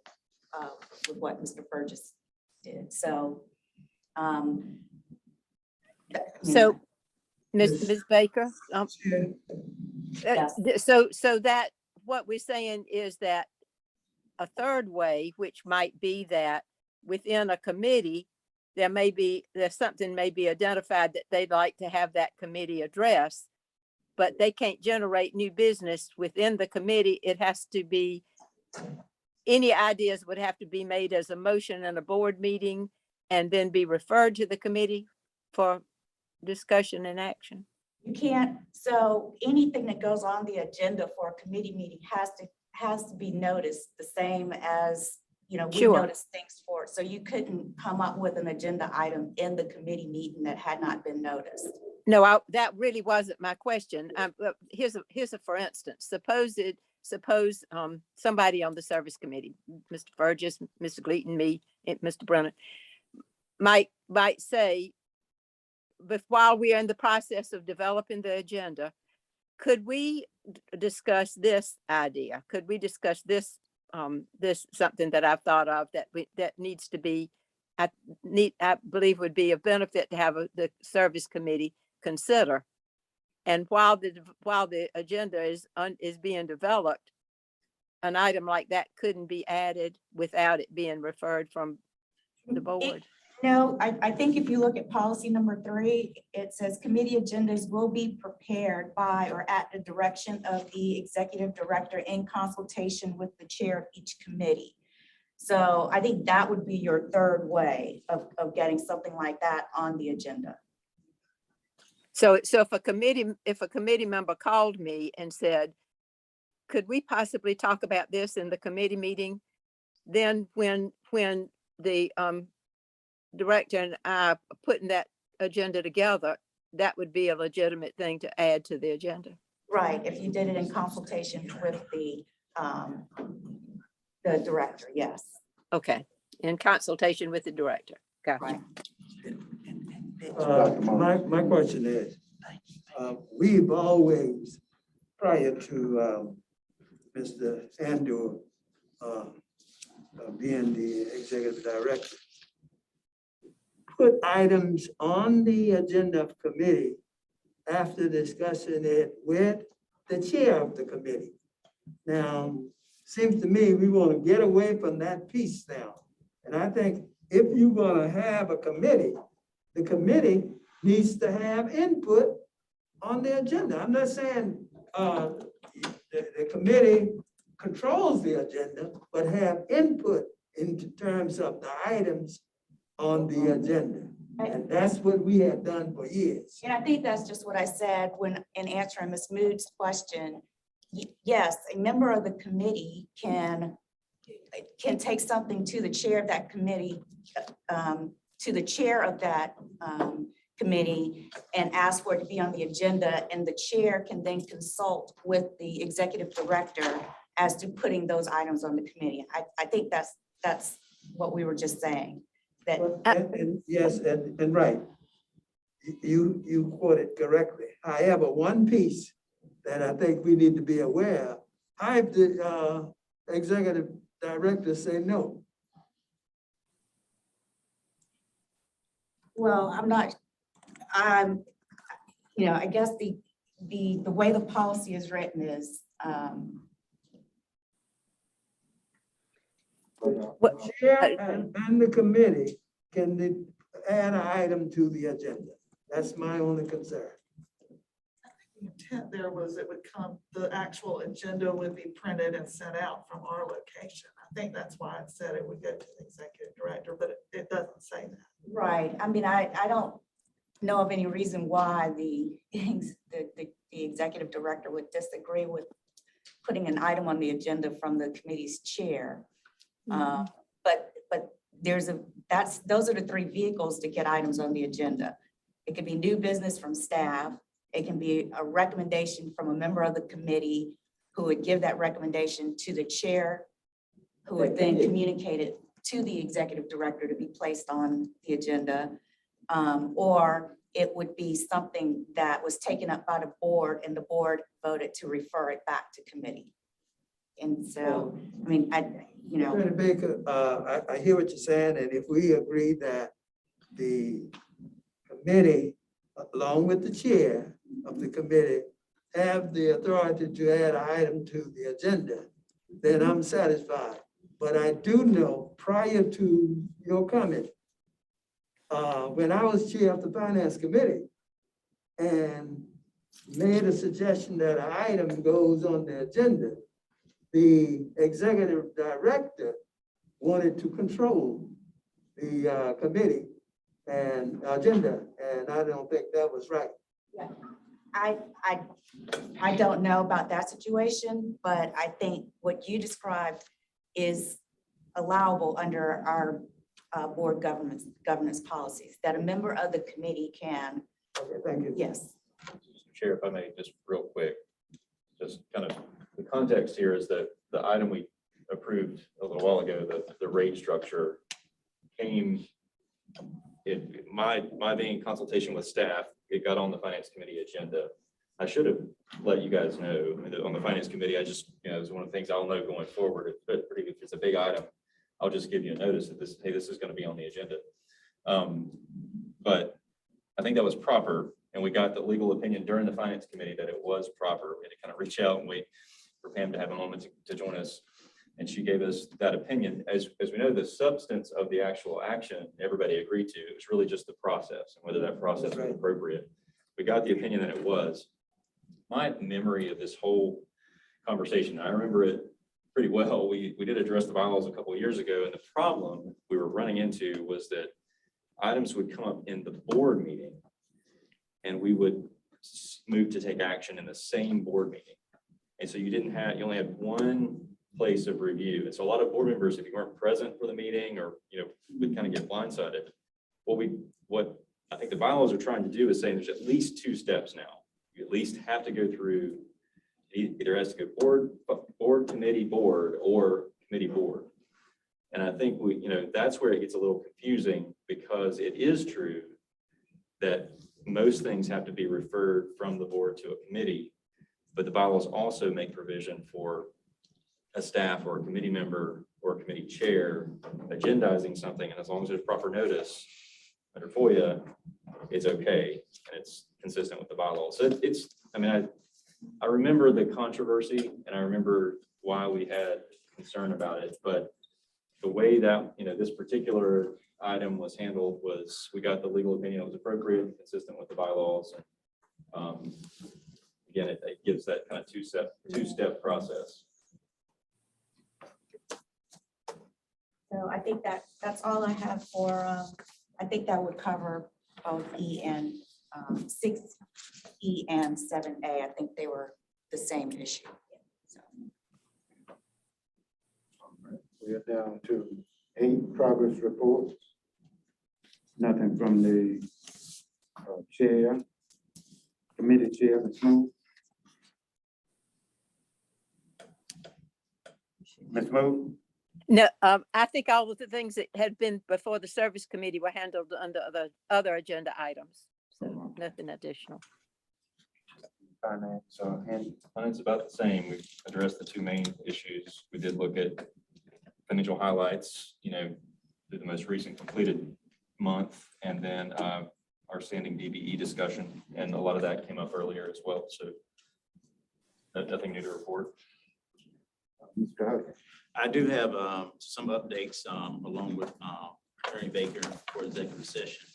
what Mr. Burgess did. So, So, Ms. Baker, Yes. so that what we're saying is that a third way, which might be that within a committee, there's something may be identified that they'd like to have that committee address, but they can't generate new business within the committee. It has to be, any ideas would have to be made as a motion in a board meeting and then be referred to the committee for discussion and action. You can't, so anything that goes on the agenda for a committee meeting has to be noticed the same as, we Sure. notice things for it. So you couldn't come up with an agenda item in the committee meeting that had not been noticed. No, that really wasn't my question. Here's a for instance. Suppose somebody on the service committee, Mr. Burgess, Mr. Gleaton, me, and Mr. Brennan, might say, but while we are in the process of developing the agenda, could we discuss this idea? Could we discuss this something that I've thought of that needs to be, I believe would be a benefit to have the service committee consider. And while the agenda is being developed, an item like that couldn't be added without it being referred from the board. No, I think if you look at policy number 3, it says committee agendas will be prepared by or at the direction of the executive director in consultation with the chair of each committee. So I think that would be your third way of getting something like that on the agenda. So if a committee member called me and said, could we possibly talk about this in the committee meeting? Then when the director and I are putting that agenda together, that would be a legitimate thing to add to the agenda. Right, if you did it in consultation with the director, yes. Okay, in consultation with the director. Gotcha. Right. My question is, we've always, prior to Mr. Andor being the executive director, put items on the agenda of committee after discussing it with the chair of the committee. Now, seems to me we want to get away from that piece now. And I think if you're going to have a committee, the committee needs to have input on the agenda. I'm not saying the committee controls the agenda, but have input in terms of the items on the agenda. And that's what we have done for years. And I think that's just what I said when, in answering Ms. Mood's question. Yes, a member of the committee can take something to the chair of that committee, to the chair of that committee and ask for it to be on the agenda, and the chair can then consult with the executive director as to putting those items on the committee. I think that's what we were just saying. That And yes, and right. You quoted correctly. However, one piece that I think we need to be aware of, I have the executive director say no. Well, I guess the way the policy is written is, Chair and the committee can add an item to the agenda. That's my only concern. The intent there was it would come, the actual agenda would be printed and sent out from our location. I think that's why it said it would go to the executive director, but it doesn't say that. right, I mean, I don't know of any reason why the executive director would disagree with putting an item on the agenda from the committee's chair. But those are the three vehicles to get items on the agenda. It could be new business from staff. It can be a recommendation from a member of the committee who would give that recommendation to the chair, who would then communicate it to the executive director to be placed on the agenda. Or it would be something that was taken up by the board and the board voted to refer it back to committee. And so, I mean, Attorney Baker, I hear what you're saying, and if we agree that the committee, along with the chair of the committee, have the authority to add an item to the agenda, then I'm satisfied. But I do know, prior to your comment, when I was chair of the finance committee and made a suggestion that an item goes on the agenda, the executive director wanted to control the committee and agenda, and I don't think that was right. yeah, I don't know about that situation, but I think what you described is allowable under our board governance policies, that a member of the committee can. Okay, thank you. Yes. Chair, if I may, just real quick, just kind of the context here is that the item we approved a little while ago, the rate structure came, my being in consultation with staff, it got on the finance committee agenda. I should have let you guys know. I mean, on the finance committee, I just, it's one of the things I'll know going forward. If it's a big item, I'll just give you a notice that hey, this is going to be on the agenda. But I think that was proper. And we got the legal opinion during the finance committee that it was proper. We had to kind of reach out and wait for Pam to have a moment to join us. And she gave us that opinion. As we know, the substance of the actual action, everybody agreed to. It was really just the process and whether that process was appropriate. We got the opinion that it was. My memory of this whole conversation, I remember it pretty well. We did address the bylaws a couple of years ago, and the problem we were running into was that items would come up in the board meeting and we would move to take action in the same board meeting. And so you only had one place of review. And so a lot of board members, if you weren't present for the meeting or, would kind of get blindsided. What I think the bylaws are trying to do is saying there's at least two steps now. You at least have to go through, either has to go board, committee, board, or committee, board. And I think that's where it gets a little confusing, because it is true that most things have to be referred from the board to a committee, but the bylaws also make provision for a staff or a committee member or a committee chair agendizing something, and as long as there's proper notice under FOIA, it's okay, and it's consistent with the bylaws. So I remember the controversy, and I remember why we had concern about it, but the way that, this particular item was handled was we got the legal opinion that was appropriate, consistent with the bylaws. And again, it gives that kind of two-step process. So I think that, that's all I have for, I think that would cover both E and 6E and 7A. I think they were the same issue. So, We are down to 8 progress reports. Nothing from the chair, committee chair, Ms. Moon. Ms. Moon? No, I think all of the things that had been before the service committee were handled under the other agenda items. So nothing additional. Finance, Andy? It's about the same. We've addressed the two main issues. We did look at financial highlights, through the most recent completed month, and then our standing DBE discussion, and a lot of that came up earlier as well. So nothing new to report. Mr. Hudson? I do have some updates along with Attorney Baker for executive session.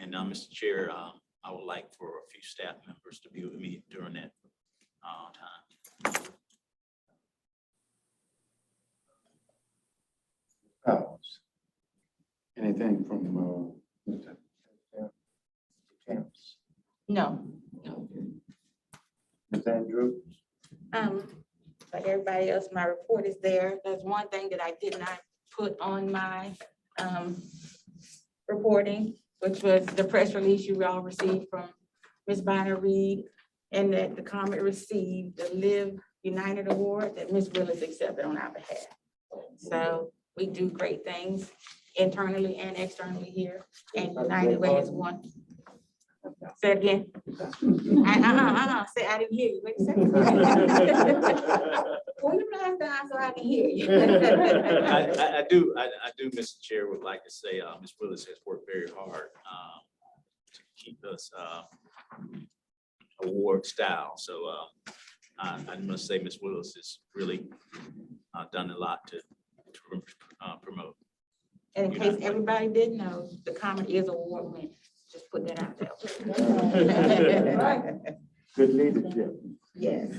And Mr. Chair, I would like for a few staff members to be with me during that time. Powers? Anything from Mr. Camps? No. Ms. Andrews? Like everybody else, my report is there. There's one thing that I did not put on my reporting, which was the press release you all received from Ms. Bonner Reed, and that the Comet received the Live United Award that Ms. Willis accepted on our behalf. So we do great things internally and externally here, and United Way is one. Say it again. Say, I didn't hear you. Wait a second. Well, you last time so I can hear you. I do, Mr. Chair, would like to say Ms. Willis has worked very hard to keep us award style. So I must say Ms. Willis has really done a lot to promote. And in case everybody didn't know, the Comet is award winning. Just put that out there. Good leadership. Yes.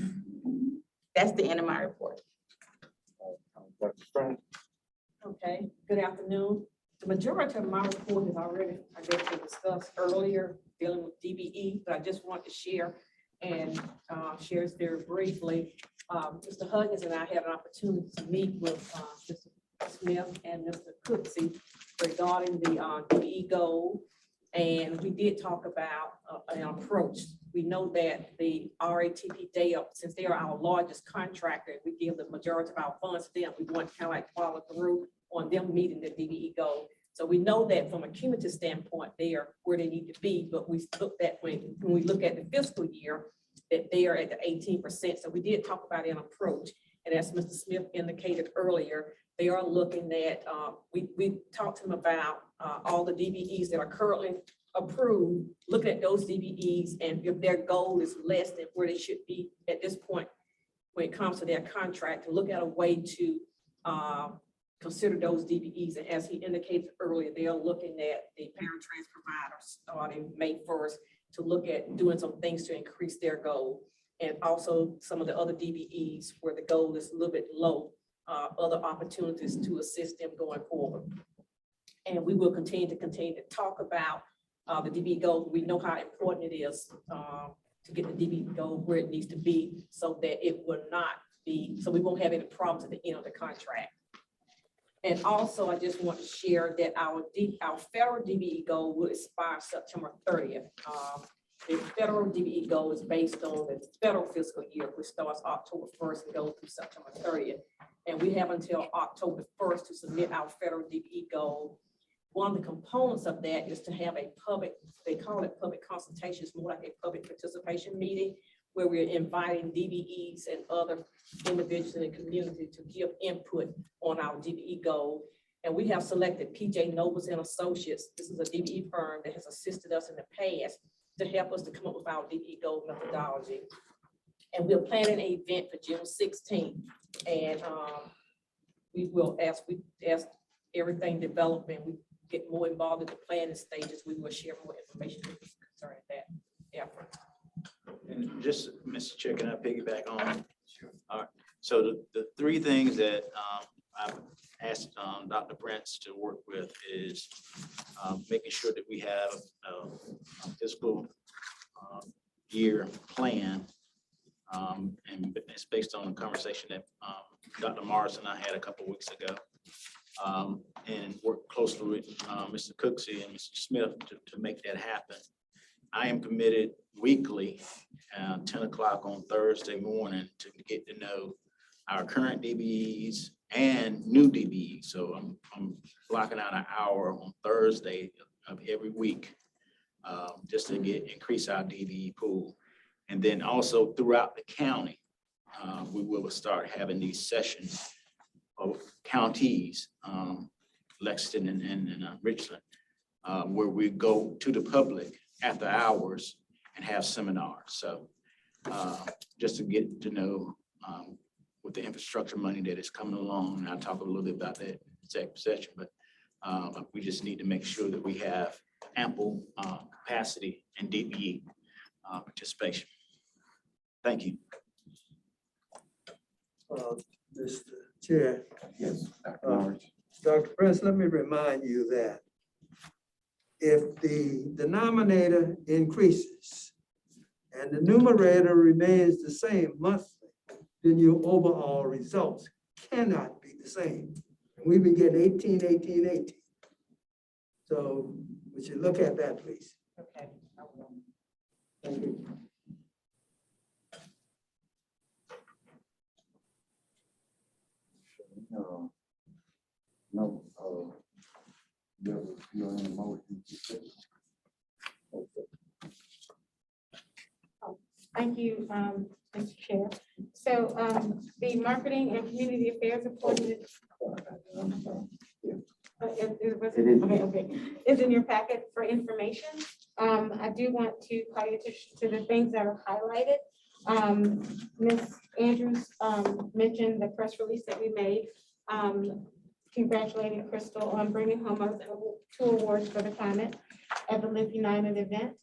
That's the end of my report. Dr. Frank? Okay, good afternoon. The majority of my report is already, I guess, we discussed earlier dealing with DBE, but I just want to share and share this very briefly. Mr. Huggins and I had an opportunity to meet with Mr. Smith and Mr. Cooksey regarding the DBE goal. And we did talk about an approach. We know that the RATP Dale, since they are our largest contractor, we give the majority of our funds to them. We want to kind of like follow through on them meeting the DBE goal. So we know that from a cumulative standpoint, they are where they need to be, but we looked at when we look at the fiscal year, that they are at the 18%. So we did talk about an approach. And as Mr. Smith indicated earlier, they are looking at, we talked to them about all the DBEs that are currently approved, looking at those DBEs, and if their goal is less than where they should be at this point when it comes to their contract, to look at a way to consider those DBEs. And as he indicated earlier, they are looking at the paratransit providers starting May 1st to look at doing some things to increase their goal. And also some of the other DBEs where the goal is a little bit low, other opportunities to assist them going forward. And we will continue to talk about the DBE goal. We know how important it is to get the DBE goal where it needs to be so that it will not be, so we won't have any problems at the end of the contract. And also, I just want to share that our federal DBE goal will expire September 30th. The federal DBE goal is based on the federal fiscal year, which starts October 1st and goes through September 30th. And we have until October 1st to submit our federal DBE goal. One of the components of that is to have a public, they call it public consultation, it's more like a public participation meeting where we're inviting DBEs and other individuals in the community to give input on our DBE goal. And we have selected PJ Nobles and Associates. This is a DBE firm that has assisted us in the past to help us to come up with our DBE goal methodology. And we're planning an event for June 16th. And we ask everything development, we get more involved in the planning stages, we will share more information concerning that effort. And just, Mr. Chair, can I piggyback on? Sure. All right. So the three things that I've asked Dr. Prince to work with is making sure that we have a fiscal year plan. And it's based on a conversation that Dr. Morris and I had a couple weeks ago. And work closely with Mr. Cooksey and Mr. Smith to make that happen. I am committed weekly, 10 o'clock on Thursday morning to get to know our current DBEs and new DBEs. So I'm blocking out an hour on Thursday of every week just to increase our DBE pool. And then also throughout the county, we will start having these sessions of counties, Lexington and Richland, where we go to the public after hours and have seminars. So just to get to know with the infrastructure money that is coming along, and I'll talk a little bit about that in the executive session, but we just need to make sure that we have ample capacity and DBE participation. Thank you. Mr. Chair. Yes, Dr. Morris. Dr. Prince, let me remind you that if the denominator increases and the numerator remains the same monthly, then your overall results cannot be the same. And we've been getting 18, 18, 18. So we should look at that, please. Okay. Thank you. No, there was no motion. Thank you, Mr. Chair. So the marketing and community affairs report is. Is in your packet for information. I do want to call your attention to the things that are highlighted. Ms. Andrews mentioned the press release that we made congratulating Crystal on bringing home 2 awards for the climate at the Live United event.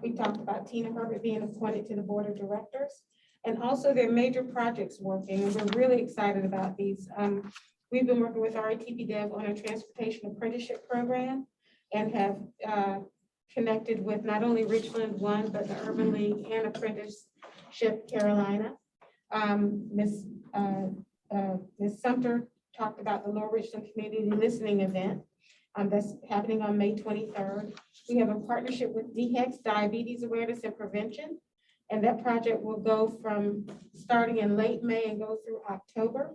We talked about Tina Herbert being appointed to the board of directors, and also their major projects working, and we're really excited about these. We've been working with RITP Dev on a transportation apprenticeship program and have connected with not only Richland One, but the Urban League and Apprenticeship Carolina. Ms. Sumter talked about the Lower Richland Community Listening Event that's happening on May 23rd. We have a partnership with DHEX, Diabetes Awareness and Prevention, and that project will go from starting in late May and go through October.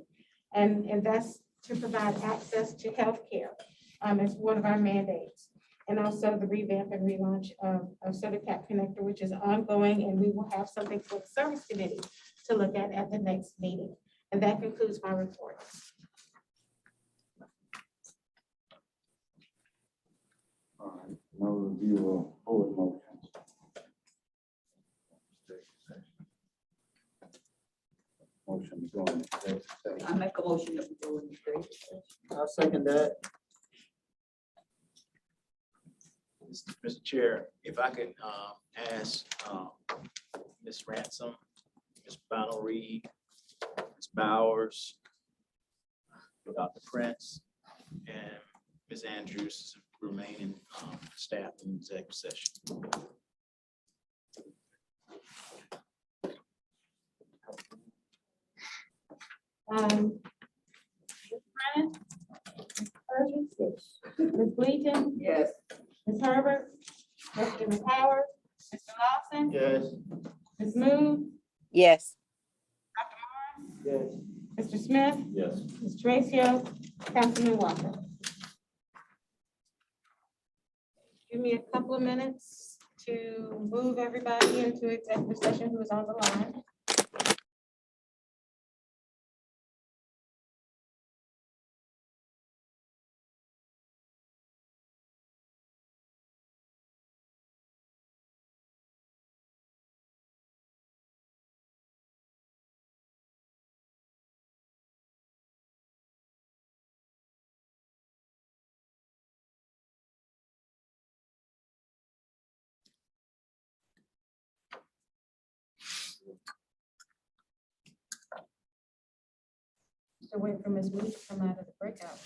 And that's to provide access to healthcare as one of our mandates. And also the revamp and relaunch of SodaCap Connector, which is ongoing, and we will have something for the service committee to look at the next meeting. And that concludes my report. All right, no review of board motions. Motion to go into executive session. I make a motion that we go into executive session. I'll second that. Mr. Chair, if I could ask Ms. Ransom, Ms. Bonner Reed, Ms. Bowers, Dr. Prince, and Ms. Andrews to remain in staff in executive session. Ms. Brennan? Ms. Burgess? Ms. Bleaton? Yes. Ms. Herbert? Ms. Howard? Mr. Lawson? Yes. Ms. Moon? Yes. Yes. Mr. Smith? Yes. Ms. Tracio? Councilman Walker? Give me a couple of minutes to move everybody into executive session who is on the line. Still waiting for Ms. Wood to come out of the breakout.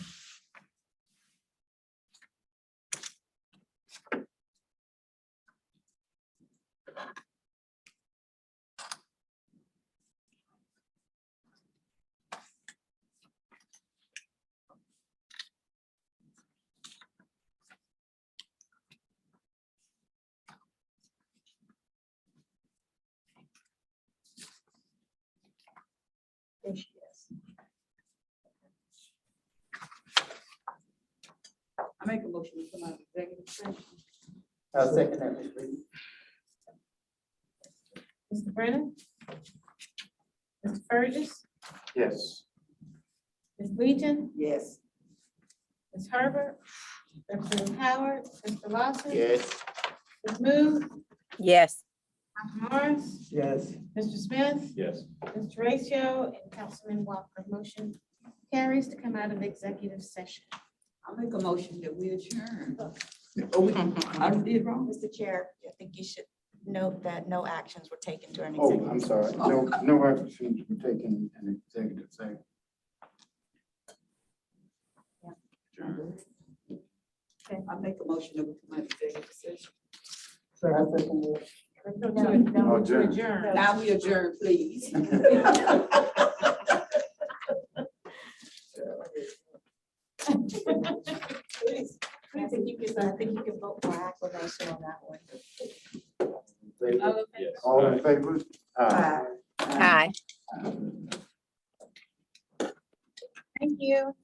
There she is. I make a motion to come out of executive session. I'll second that, Ms. Reed. Mr. Brennan? Mr. Burgess? Yes. Ms. Wheaton? Yes. Ms. Herbert? Representative Howard? Mr. Lawson? Yes. Ms. Moon? Yes. Dr. Morris? Yes. Mr. Smith? Yes. Mr. Ratio and Councilman Walker. Motion carries to come out of executive session. I'll make a motion that we adjourn. Oh, I did wrong. Mr. Chair, I think you should note that no actions were taken during Oh, executive. I'm sorry. No actions were taken in executive session. Okay, I make a motion that we come out of executive session. No, to Adjourn. adjourn. Now we adjourn, please. I think you can vote for acclamation on that one. Yes. All in favor? Aye. Aye. Thank you.